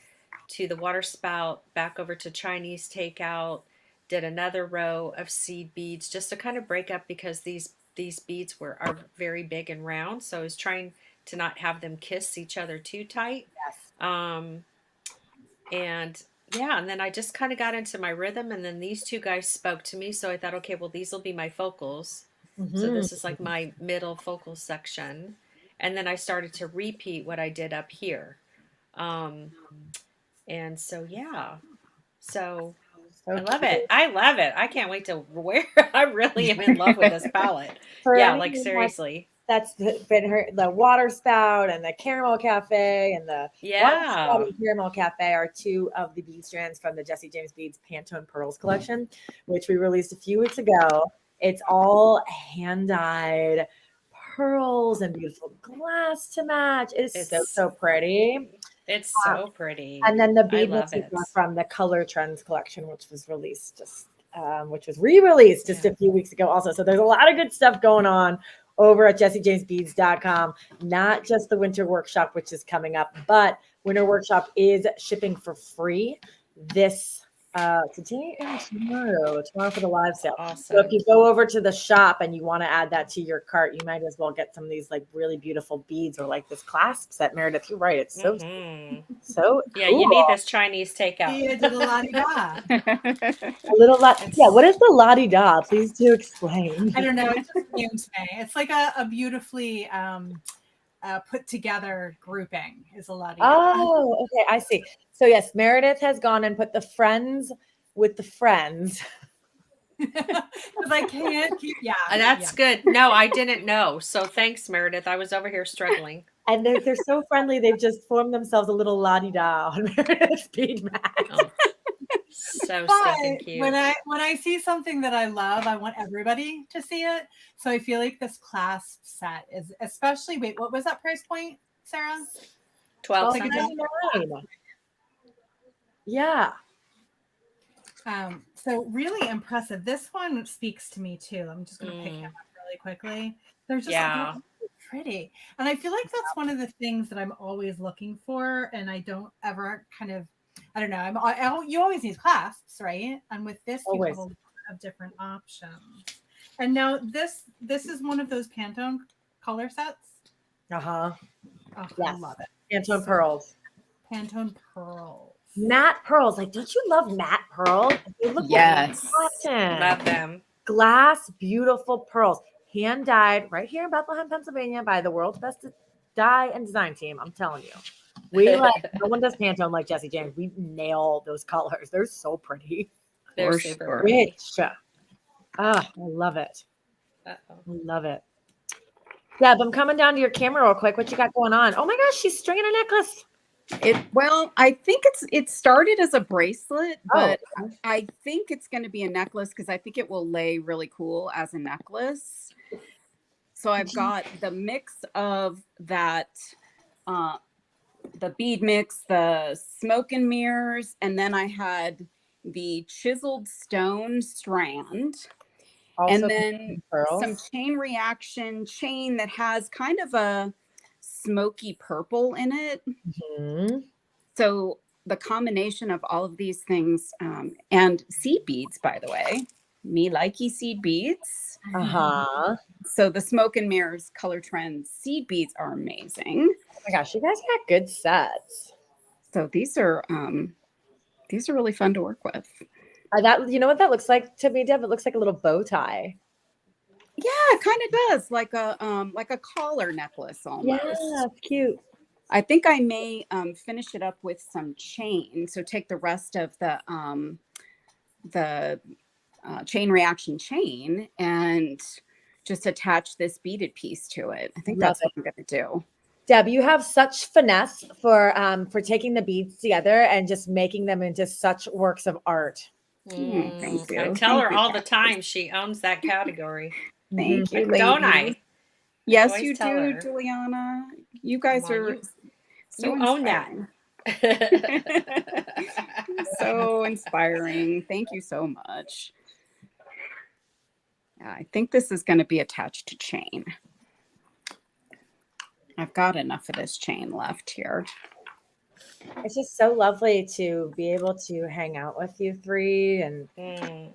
the water spout, back over to Chinese takeout, did another row of seed beads just to kind of break up because these beads are very big and round. So I was trying to not have them kiss each other too tight. Yes. And yeah, and then I just kind of got into my rhythm, and then these two guys spoke to me. So I thought, okay, well, these will be my focals. So this is like my middle focal section. And then I started to repeat what I did up here. And so, yeah. So I love it. I love it. I can't wait to wear. I really am in love with this palette. Yeah, like seriously. That's been the water spout and the caramel cafe and the water spout and caramel cafe are two of the bead strands from the Jesse James Beads Pantone Pearls collection, which we released a few weeks ago. It's all hand dyed pearls and beautiful glass to match. It's so pretty. It's so pretty. And then the bead mix from the Color Trends collection, which was released which was re-released just a few weeks ago also. So there's a lot of good stuff going on over at jessijamesbeads.com. Not just the winter workshop, which is coming up, but winter workshop is shipping for free this today and tomorrow for the live sale. Awesome. So if you go over to the shop and you want to add that to your cart, you might as well get some of these like really beautiful beads or like this clasp set. Meredith, you're right. It's so so yeah, cool. You need this Chinese takeout. Yeah, did a la-di-da. A little yeah, what is the la-di-da? Please do explain. I don't know. It just came to me. It's like a beautifully put together grouping is a la-di-da. Oh, okay. I see. So yes, Meredith has gone and put the friends with the friends. I can't keep, That's good. No, I didn't know. So thanks, Meredith. I was over here struggling. And they're so friendly. They've just formed themselves a little la-di-da on Meredith's bead mat. Oh, so stinking cute. When I see something that I love, I want everybody to see it. So I feel like this clasp set is especially. Wait, what was that price point, Sarah? $12.99. Yeah. So really impressive. This one speaks to me too. I'm just going to pick him up really quickly. They're just like, pretty. And I feel like that's one of the things that I'm always looking for. And I don't ever kind of, I don't know. You always need clasps, right? And with this, you have a lot of different options. And now this is one of those Pantone color sets. Uh-huh. Oh, yes. I love it. Pantone pearls. Pantone pearls. Matte pearls. Like, don't you love matte pearls? They look like cotton. Love them. Glass, beautiful pearls. Hand dyed right here in Bethlehem, Pennsylvania by the world's best dye and design team. I'm telling you. No one does Pantone like Jesse James. We nail those colors. They're so pretty. They're super pretty. Rich. I love it. Love it. Deb, I'm coming down to your camera real quick. What you got going on? Oh my gosh, she's stringing a necklace. I think it started as a bracelet, but I think it's going to be a necklace because I think it will lay really cool as a necklace. So I've got the mix of that, the bead mix, the smoke and mirrors, and then I had the chiseled stone strand. Also, and then some chain reaction chain that has kind of a smoky purple in it. Mm-hmm. So the combination of all of these things, and seed beads, by the way, Me Likey seed beads. So the Smoke and Mirrors Color Trends seed beads are amazing. Oh my gosh, you guys got good sets. So these are really fun to work with. That, you know what that looks like to me, Deb? It looks like a little bow tie. Yeah, it kind of does, like a collar necklace almost. Yeah, it's cute. I think I may finish it up with some chain. So take the rest of the chain reaction chain and just attach this beaded piece to it. I think that's what I'm going to do. Deb, you have such finesse for taking the beads together and just making them into such works of art. Thank you. I tell her all the time she owns that category. Thank you, don't I? Yes, you do, Juliana. You guys are so you own that. So inspiring. Thank you so much. Yeah, I think this is going to be attached to chain. I've got enough of this chain left here. It's just so lovely to be able to hang out with you three and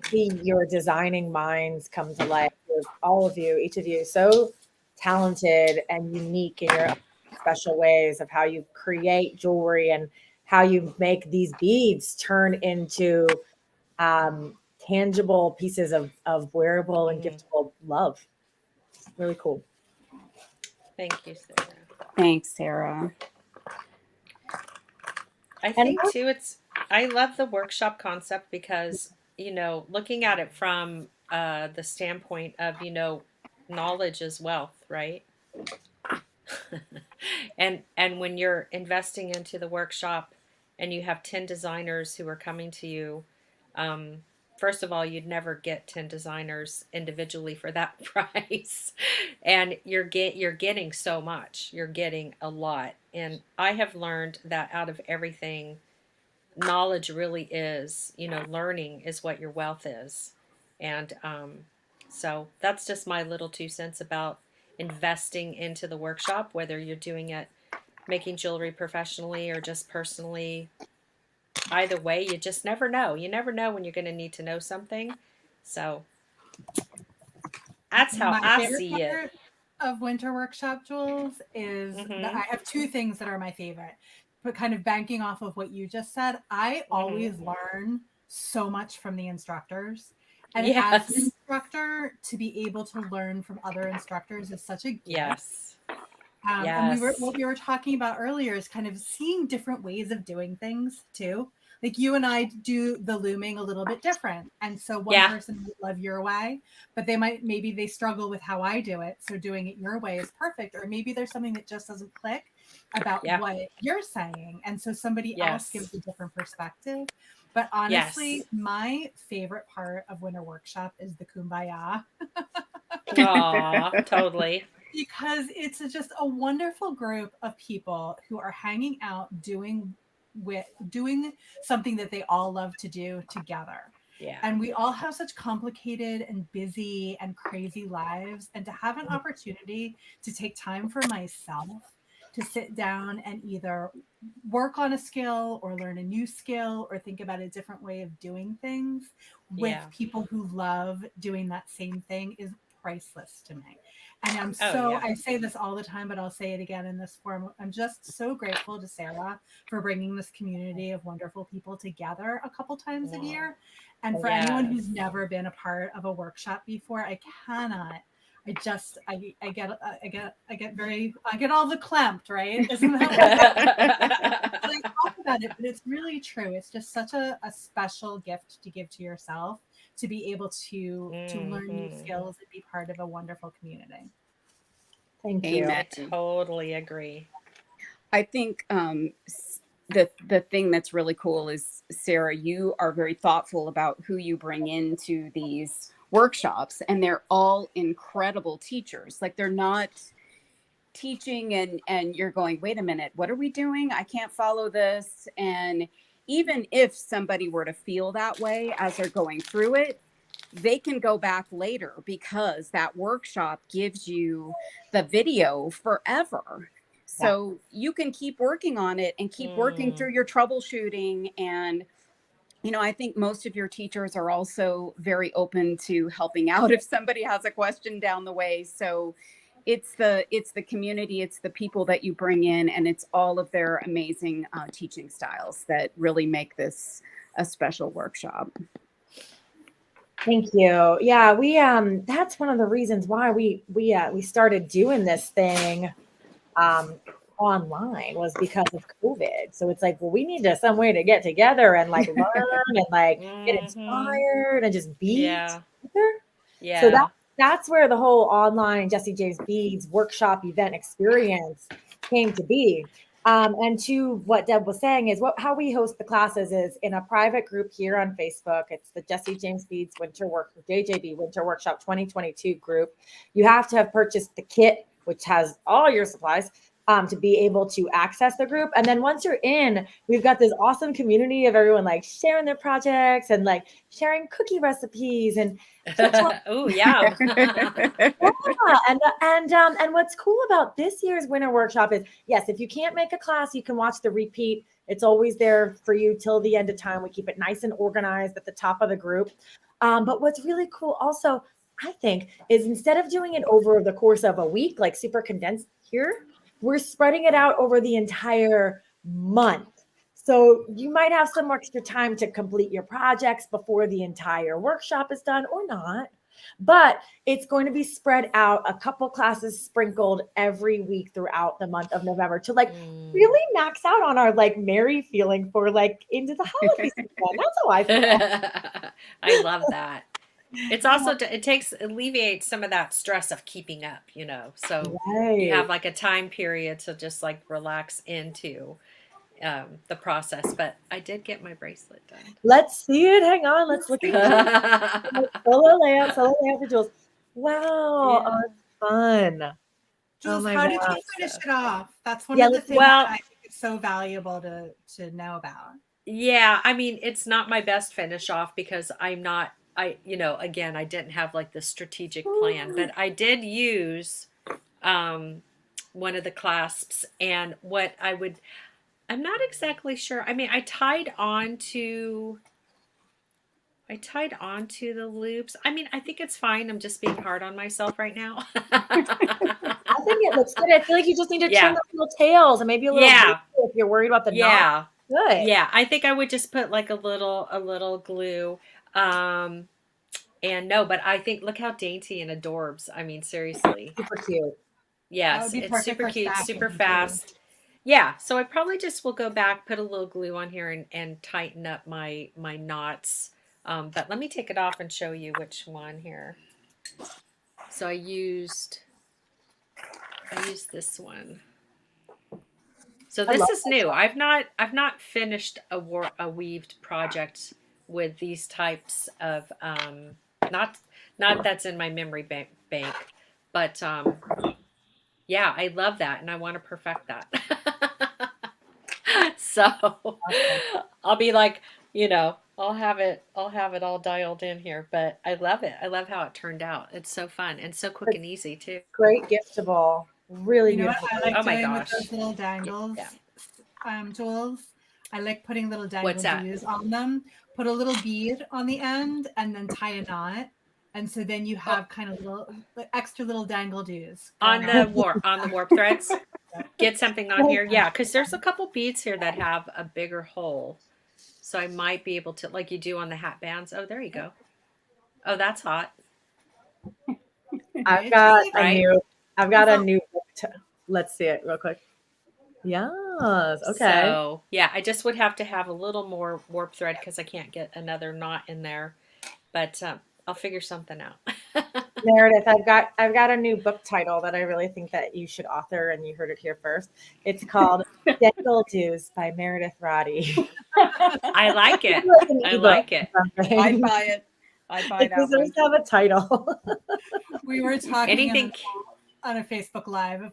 see your designing minds come to life with all of you, each of you, so talented and unique in your special ways of how you create jewelry and how you make these beads turn into tangible pieces of wearable and giftable love. Really cool. Thank you, Sarah. Thanks, Sarah. I think too, I love the workshop concept because, looking at it from the standpoint of, knowledge is wealth, right? and when you're investing into the workshop and you have 10 designers who are coming to you, first of all, you'd never get 10 designers individually for that price. And you're getting so much. You're getting a lot. And I have learned that out of everything, knowledge really is, learning is what your wealth is. And so that's just my little 2 cents about investing into the workshop, whether you're doing it, making jewelry professionally or just personally. Either way, you just never know. You never know when you're going to need to know something. So that's how I see it. Of winter workshop jewels is that I have 2 things that are my favorite, but kind of banking off of what you just said, I always learn so much from the instructors. And as an instructor, to be able to learn from other instructors is such a gift. Yes. And what we were talking about earlier is kind of seeing different ways of doing things too. Like you and I do the looming a little bit different. And so one person might love your way, but maybe they struggle with how I do it. So doing it your way is perfect. Or maybe there's something that just doesn't click about what you're saying. And so somebody else gives a different perspective. But honestly, my favorite part of Winter Workshop is the kumbaya. Aw, totally. Because it's just a wonderful group of people who are hanging out doing something that they all love to do together. Yeah. And we all have such complicated and busy and crazy lives. And to have an opportunity to take time for myself to sit down and either work on a skill or learn a new skill or think about a different way of doing things with people who love doing that same thing is priceless to me. And I say this all the time, but I'll say it again in this form. I'm just so grateful to Sarah for bringing this community of wonderful people together a couple times a year. And for anyone who's never been a part of a workshop before, I get all the clamped, right? Isn't that what I talk about it? But it's really true. It's just such a special gift to give to yourself, to be able to learn new skills and be part of a wonderful community. Thank you. I totally agree. I think the thing that's really cool is, Sarah, you are very thoughtful about who you bring into these workshops, and they're all incredible teachers. Like, they're not teaching and you're going, wait a minute, what are we doing? I can't follow this. And even if somebody were to feel that way as they're going through it, they can go back later because that workshop gives you the video forever. So you can keep working on it and keep working through your troubleshooting and I think most of your teachers are also very open to helping out if somebody has a question down the way. So it's the community, it's the people that you bring in, and it's all of their amazing teaching styles that really make this a special workshop. Thank you. Yeah, we that's one of the reasons why we started doing this thing online, was because of COVID. So it's like, well, we need some way to get together and like learn and like get inspired and just be together. Yeah. So that's where the whole online Jesse James Beads workshop event experience came to be. And to what Deb was saying is how we host the classes is in a private group here on Facebook. It's the Jesse James Beads JJB Winter Workshop 2022 group. You have to have purchased the kit, which has all your supplies, to be able to access the group. And then once you're in, we've got this awesome community of everyone like sharing their projects and like sharing cookie recipes and oh yeah. And what's cool about this year's winter workshop is, yes, if you can't make a class, you can watch the repeat. It's always there for you till the end of time. We keep it nice and organized at the top of the group. But what's really cool also, I think, is instead of doing it over the course of a week, like super condensed here, we're spreading it out over the entire month. So you might have some extra time to complete your projects before the entire workshop is done, or not. But it's going to be spread out, a couple classes sprinkled every week throughout the month of November to like really max out on our like merry feeling for like into the holiday season. That's how I feel. I love that. It's also, it alleviates some of that stress of keeping up, so you have like a time period to just like relax into the process. But I did get my bracelet done. Let's see it. Hang on. Let's look at it. Solo layout for Jules. Wow. Yeah. Fun. Jules, how did you finish it off? That's one of the things that I think is so valuable to know about. Yeah. I mean, it's not my best finish off because again, I didn't have like the strategic plan, but I did use one of the clasps, and I'm not exactly sure. I mean, I tied onto the loops. I mean, I think it's fine. I'm just being hard on myself right now. I think it looks good. I feel like you just need to trim the little tails and maybe a little glue if you're worried about the knot. Good. Yeah, I think I would just put like a little glue. And no, but I think, look how dainty and adorbs. I mean, seriously. Super cute. Yes, it's super cute, super fast. Yeah, so I probably just will go back, put a little glue on here and tighten up my knots. But let me take it off and show you which one here. So I used this one. So this is new. I've not finished a weaved project with these types of not that's in my memory bank, but yeah, I love that and I want to perfect that. So I'll be like, I'll have it all dialed in here, but I love it. I love how it turned out. It's so fun and so quick and easy too. Great giftable. Really beautiful. I like doing with those little dangles, Jules. I like putting little dangle doos on them. Put a little bead on the end and then tie a knot. And so then you have kind of extra little dangle doos on the warp threads. Get something on here, because there's a couple beads here that have a bigger hole, so I might be able to, like you do on the hat bands. Oh, there you go. Oh, that's hot. I've got a new book. Let's see it real quick. Yes. Okay. So yeah, I just would have to have a little more warp thread because I can't get another knot in there, but I'll figure something out. Meredith, I've got a new book title that I really think that you should author, and you heard it here first. It's called Dangle Doos by Meredith Roddy. I like it. I like it. I'd buy it. I'd buy that. It deserves to have a title. We were talking on a Facebook Live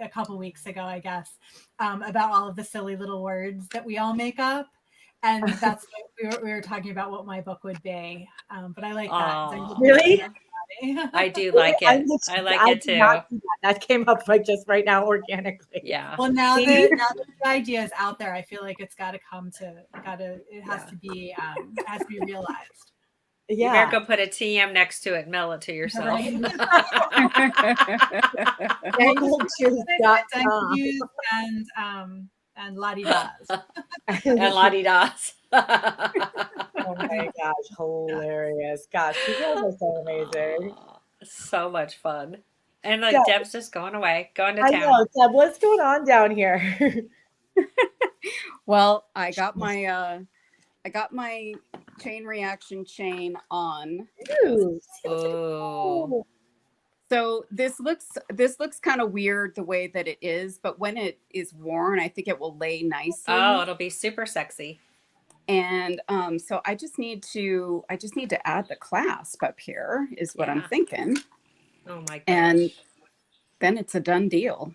a couple weeks ago, I guess, about all of the silly little words that we all make up. And that's what we were talking about what my book would be. But I like that. Really? I do like it. I like it did not too. do that came up like just right now organically. Yeah. Well, now that the idea is out there, I feel like it's got to it has to be realized. You better go put a TM next to it and mail it to yourself. Right. And la-di-das. And la-di-das. Oh my gosh, hilarious. Gosh, you guys are so amazing. So much fun. And like Deb, Deb's just going away, going to I town. know, Deb, what's going on down here? Well, I got my chain reaction chain on. Ooh. So this looks kind of weird the way that it is, but when it is worn, I think it will lay nicely. Oh, it'll be super sexy. And so I just need to add the clasp up here is what I'm thinking. Oh my gosh. And then it's a done deal.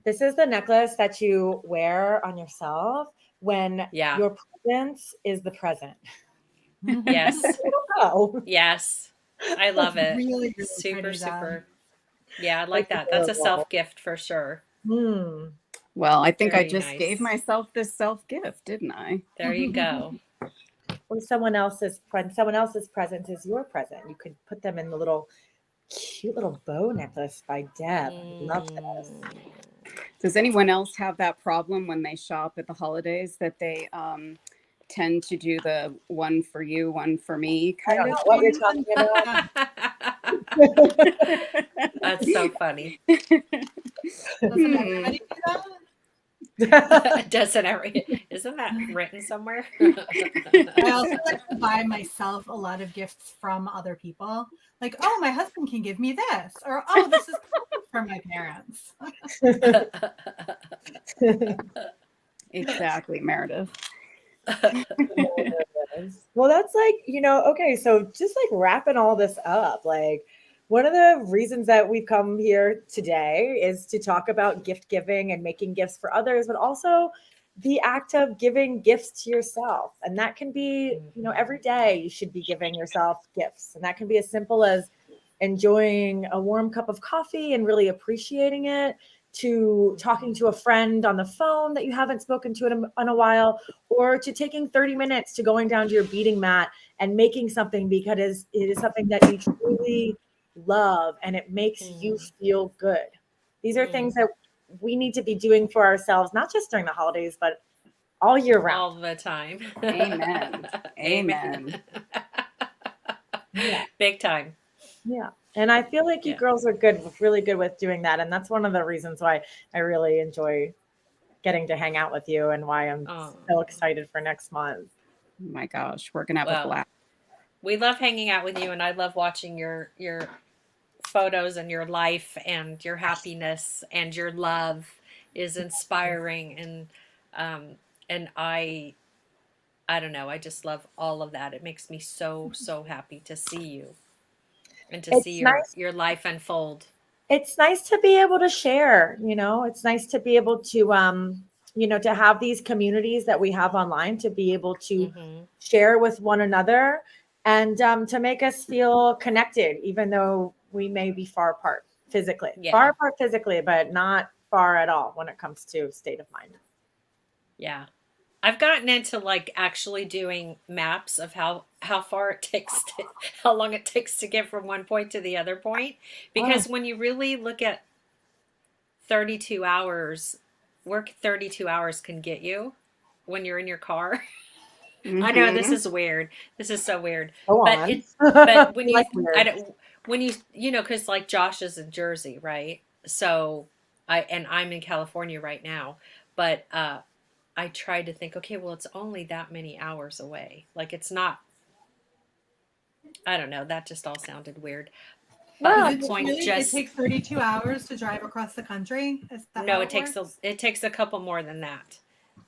This is the necklace that you wear on yourself when your presence is the present. Yes. Oh. Yes. I love it. Really, really super. Done. Yeah, I like that. That's a self gift for sure. Mm. Well, I think Very I just nice. gave myself this self gift, didn't I? There you go. When someone else's present is your present, you could put them in the little cute little bow necklace by Deb. Love this. Does anyone else have that problem when they shop at the holidays that they tend to do the one for you, one for me kind of what you're talking about? That's so funny. Doesn't everybody do that? Isn't that written somewhere? I also like to buy myself a lot of gifts from other people. Like, oh, my husband can give me this, or oh, this is for my parents. Exactly, Meredith. Well, that's like, okay, so just like wrapping all this up, like one of the reasons that we've come here today is to talk about gift giving and making gifts for others, but also the act of giving gifts to yourself. And that can be, every day you should be giving yourself gifts. And that can be as simple as enjoying a warm cup of coffee and really appreciating it, to talking to a friend on the phone that you haven't spoken to in a while, or to taking 30 minutes to going down to your beading mat and making something because it is something that you truly love and it makes you feel good. These are things that we need to be doing for ourselves, not just during the holidays, but all year round. All the time. Amen. Amen. Yeah. Big time. Yeah. And I feel like you girls are really good with doing that. And that's one of the reasons why I really enjoy getting to hang out with you and why I'm so excited for next month. Oh my gosh, we're going to have a blast. We love hanging out with you, and I love watching your photos and your life and your happiness and your love is inspiring. And I don't know, I just love all of that. It makes me so happy to see you. And to see your life unfold. It's nice to be able to share, it's nice to be able to, to have these communities that we have online, to be able to share with one another and to make us feel connected, even though we may be far apart physically, but not far at all when it comes to state of mind. Yeah. I've gotten into like actually doing maps of how far it takes how long it takes to get from one point to the other point. Because when you really look at 32 hours, work 32 hours can get you when you're in your car. I know this is weird. This is so weird. But when you, cause like Josh is in Jersey, right? So I'm in California right now, but, I tried to think, okay, well, it's only that many hours away. Like it's not, I don't know. That just all sounded weird. But the point it takes 32 hours to drive across the country. No, it takes a couple more than that.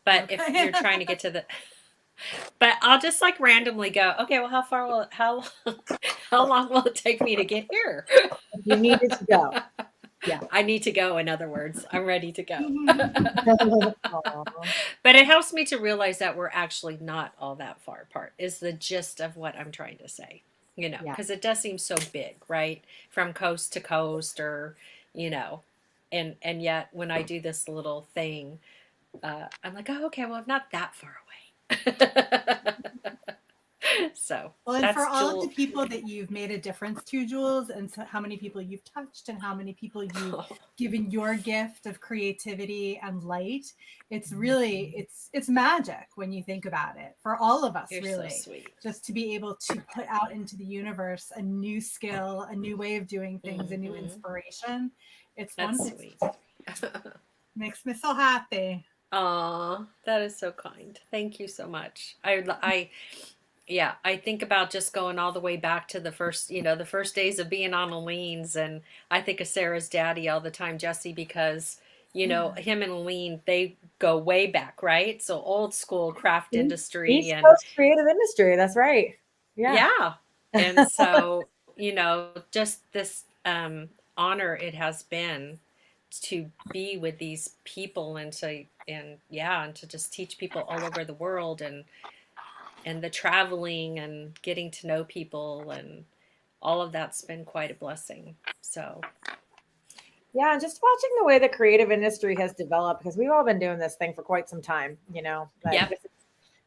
But if you're trying to get to but I'll just like randomly go, okay, well, how long will it take me to get here? You needed to go. Yeah. I need to go, in other words. I'm ready to go. But it helps me to realize that we're actually not all that far apart, is the gist of what I'm trying to say. you know, Yeah. because it does seem so big, right? From coast to coast, or, you know, and yet when I do this little thing, I'm like, oh, okay, well, I'm not that far away. So Well, and for that's all of the Jewel. people that you've made a difference to, Jules, and so how many people you've touched and how many people you've given your gift of creativity and light, it's really, it's magic when you think about it. For all of us, You're really, so sweet. just to be able to put out into the universe a new skill, a new way of doing things, a new inspiration. It's That's wonderful. sweet. Makes me so happy. Aw, that is so kind. Thank you so much. Yeah, I think about just going all the way back to the first, you know, the first days of being on Aline's, and I think of Sarah's daddy all the time, Jesse, because, you know, him and Aline, they go way back, right? So old school craft industry, East and Coast creative industry. That's right. Yeah. yeah. And so, you know, just this honor it has been to be with these people, and to just teach people all over the world, and the traveling and getting to know people, and all of that's been quite a blessing. So Yeah, and just watching the way the creative industry has developed, because we've all been doing this thing for quite some time, you know. Like yep,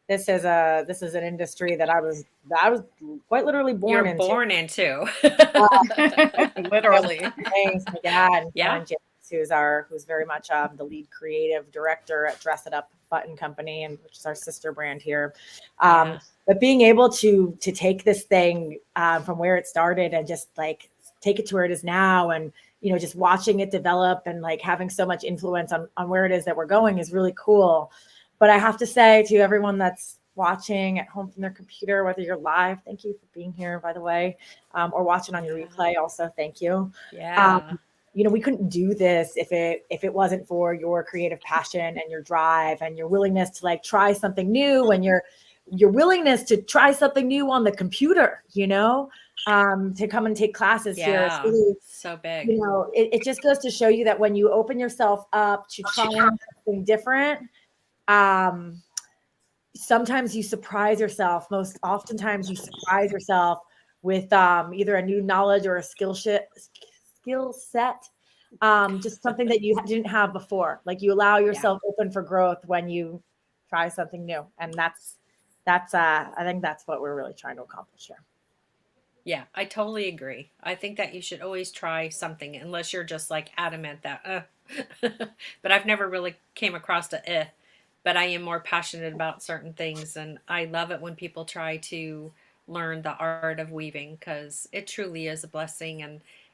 this is an industry that I was quite literally born you're into. born into. Literally. Thanks, my dad, Yeah. and James, who's very much the lead creative director at Dress It Up Button Company, and which is our sister brand here. Yeah. But being able to take this thing from where it started and just like take it to where it is now, and you know, just watching it develop and like having so much influence on where it is that we're going is really cool. But I have to say to everyone that's watching at home from their computer, whether you're live, thank you for being here, by the way, or watching on your replay, also thank you. Yeah. You know, we couldn't do this if it wasn't for your creative passion and your drive and your willingness to like try something new, and your willingness to try something new on the computer, you know, to come and take classes here. It's Yeah. really, So big. you know, it just goes to show you that when you open yourself up to trying something different, sometimes you surprise yourself. Most oftentimes you surprise yourself with either a new knowledge or a skill set, just something that you didn't have before. Like you allow yourself open for growth when you try something new, and that's I think that's what we're really trying to accomplish here. Yeah, I totally agree. I think that you should always try something, unless you're just like adamant that but I've never really came across but I am more passionate about certain things, and I love it when people try to learn the art of weaving, because it truly is a blessing.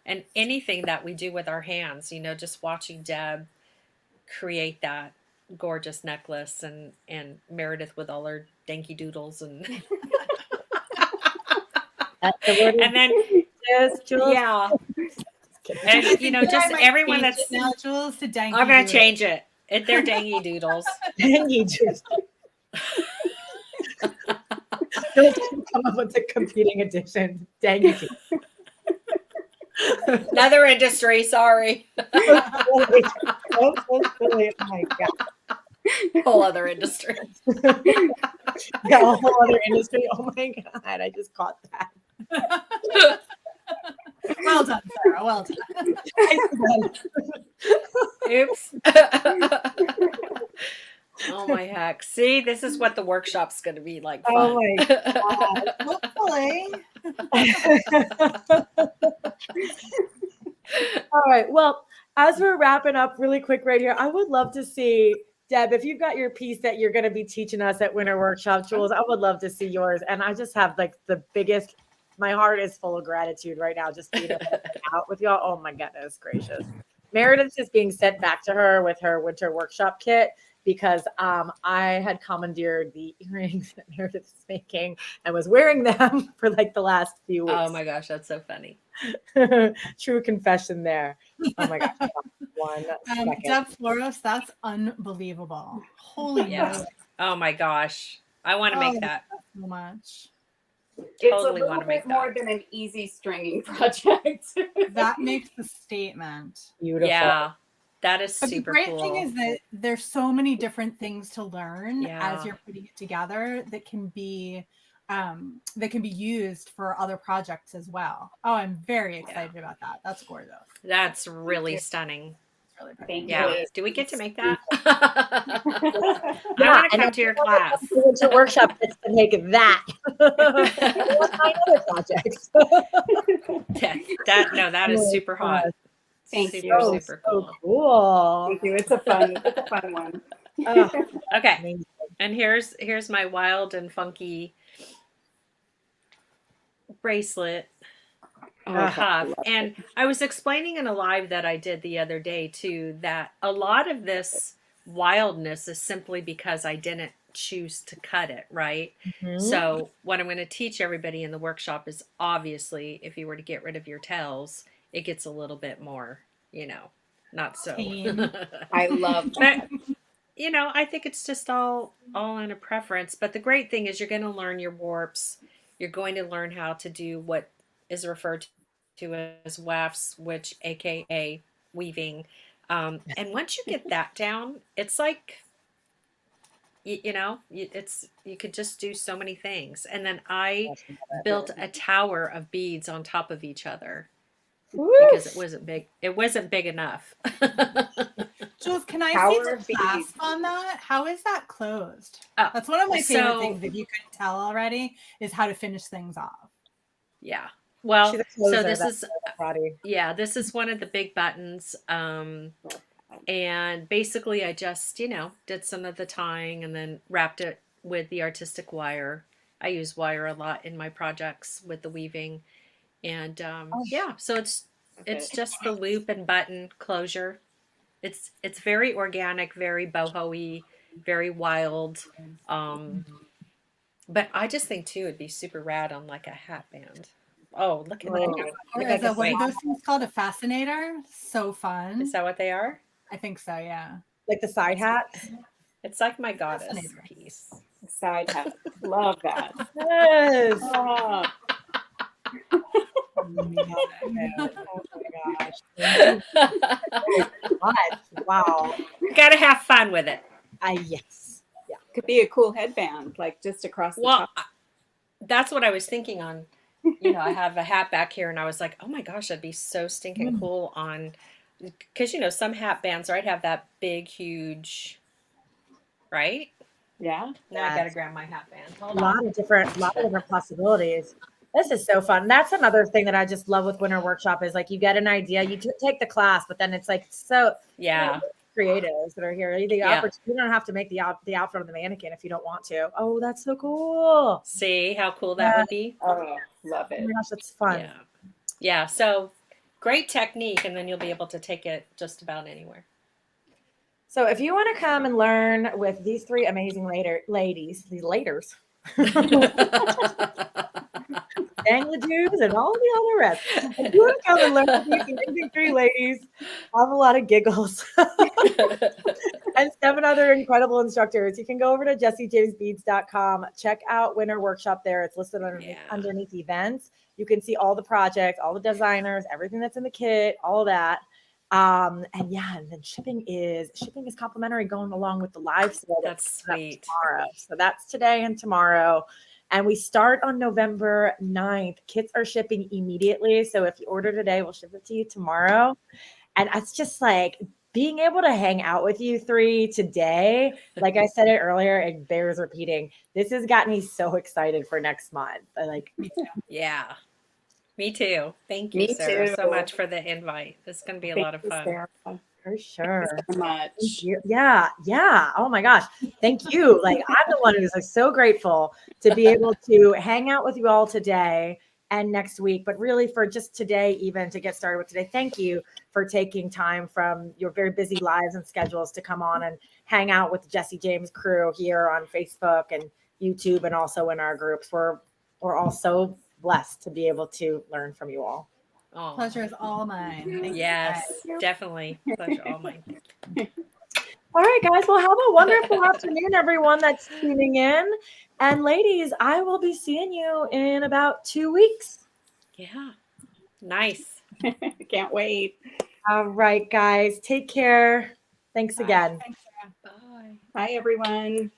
And anything that we do with our hands, you know, just watching Deb create that gorgeous necklace, and Meredith with all her danky doodles, and That's the word. and then Jules. yeah, and you know, just everyone that's now, Jules, to danky. I'm gonna change it. They're dangy doodles. Dangy Jules. Don't come up with a competing edition. Dangy Jules. Another industry, sorry. So silly. Oh my god. Whole other industry. Yeah, a whole other industry. Oh my god, I just caught that. Well done, Sarah. Well done. Oops. Oh my heck. See, this is what the workshop's going to be like. Fun. Oh my god. Hopefully. All right. Well, as we're wrapping up really quick right here, I would love to see, Deb, if you've got your piece that you're going to be teaching us at Winter Workshop, Jules, I would love to see yours. And I just have like the biggest, my heart is full of gratitude right now just being out with y'all. Oh my goodness gracious. Meredith is being sent back to her with her Winter Workshop kit, because I had commandeered the earrings that Meredith is making and was wearing them for like the last few weeks. Oh my gosh, that's so funny. True confession there. Oh my gosh. One second. Deb Floros, that's unbelievable. Holy Yeah. Oh my gosh. I want to make that so much. It's Totally a wanna little make bit more that. than an easy stringing project. That makes a statement. Beautiful. Yeah. That is But super the great cool. thing is that there's so many different things to learn Yeah. as you're putting it together that can be that can be used for other projects as well. Oh, I'm very excited about that. That's gorgeous. That's really stunning. It's really pretty. Thank Yeah. you. Do we get to make that? I Yeah, want to and come to your class. Winter workshop gets to make that. What's my other projects? That is super hot. Thank super, you. super So cool. cool. Thank you. It's a fun one. Oh, Okay. amazing. And here's my wild and funky bracelet cuff. And I was explaining in a live that I did the other day too, that a lot of this wildness is simply because I didn't choose to cut it, right? Mhm. So what I'm going to teach everybody in the workshop is, obviously, if you were to get rid of your tails, it gets a little bit more, not so. I love But I think it's just all in a preference. But the great thing is you're going to learn your warps. You're going to learn how to do what is referred to as wefts, which AKA weaving. And once you get that down, it's like, you could just do so many things. And then I built a tower of beads on top of each other because it wasn't big. It wasn't big enough. Jules, can I Tower see the of beads. clasp on that? How is that closed? Oh, That's one of my favorite so- things, if you couldn't tell already, is how to finish things off. Yeah. Well, She's a so closer, this that's is Roddy. this is one of the big buttons. And basically I just, did some of the tying and then wrapped it with the artistic wire. I use wire a lot in my projects with the weaving. And so it's just the loop and button closure. It's very organic, very boho-y, very wild. But I just think too it'd be super rad on like a hat band. Oh, look at that. Or Like is it one wait. of those things called a fascinator? So fun. Is that what they are? I think so, yeah. Like the side hats. It's like my goddess Fascinating. piece. Side hat. Love that. Yes. Oh, Oh my gosh. What? Wow. You gotta have fun with it. Yes. Yeah. could be a cool headband, like just across the Well, top. that's what I was thinking on. I have a hat back here, and I was like, oh my gosh, that'd be so stinking cool on, because some hat bands, right, have that big, huge, right? Yeah. Now I gotta grab my hat band. A Hold lot on. of different possibilities. This is so fun. That's another thing that I just love with Winter Workshop is like you get an idea, you take the class, but then it's like so Yeah. creatives that are here. You don't have to make the outfit of the mannequin if you don't want to. Oh, that's so cool. See how cool that would be? Oh, love Oh it. my gosh, that's fun. Yeah. Yeah. So great technique, and then you'll be able to take it just about anywhere. So if you want to come and learn with these three amazing ladies, these laters, Bangladesh and all the other rest. If you want to come and learn with these amazing three ladies, have a lot of giggles, and 7 other incredible instructors, you can go over to jessiejamesbeads.com. Check out Winter Workshop there. It's listed underneath events. You can see all the projects, all the designers, everything that's in the kit, all that. And then shipping is complimentary going along with the live sale. That's sweet. Tomorrow. So that's today and tomorrow. And we start on November 9th. Kits are shipping immediately. So if you order today, we'll ship it to you tomorrow. And it's just like being able to hang out with you three today. Like I said it earlier, it bears repeating. This has got me so excited for next month. Yeah. Me too. Thank you, Me Sarah, too. so much for the invite. It's going to be a lot of fun. Sarah. For sure. Thank you so much. Thank you. Yeah. Oh my gosh. Thank you. Like I'm the one who's like so grateful to be able to hang out with you all today and next week, but really for just today, even to get started with today. Thank you for taking time from your very busy lives and schedules to come on and hang out with the Jessie James crew here on Facebook and YouTube and also in our groups. We're all so blessed to be able to learn from you all. Oh, Pleasure is all mine. Thank yes, you guys. definitely. Pleasure all mine. All right, guys. Well, have a wonderful afternoon, everyone that's tuning in. And ladies, I will be seeing you in about 2 weeks. Yeah. Nice. Can't wait. All right, guys. Take care. Thanks again. Thanks, Sarah. Bye. Bye, everyone.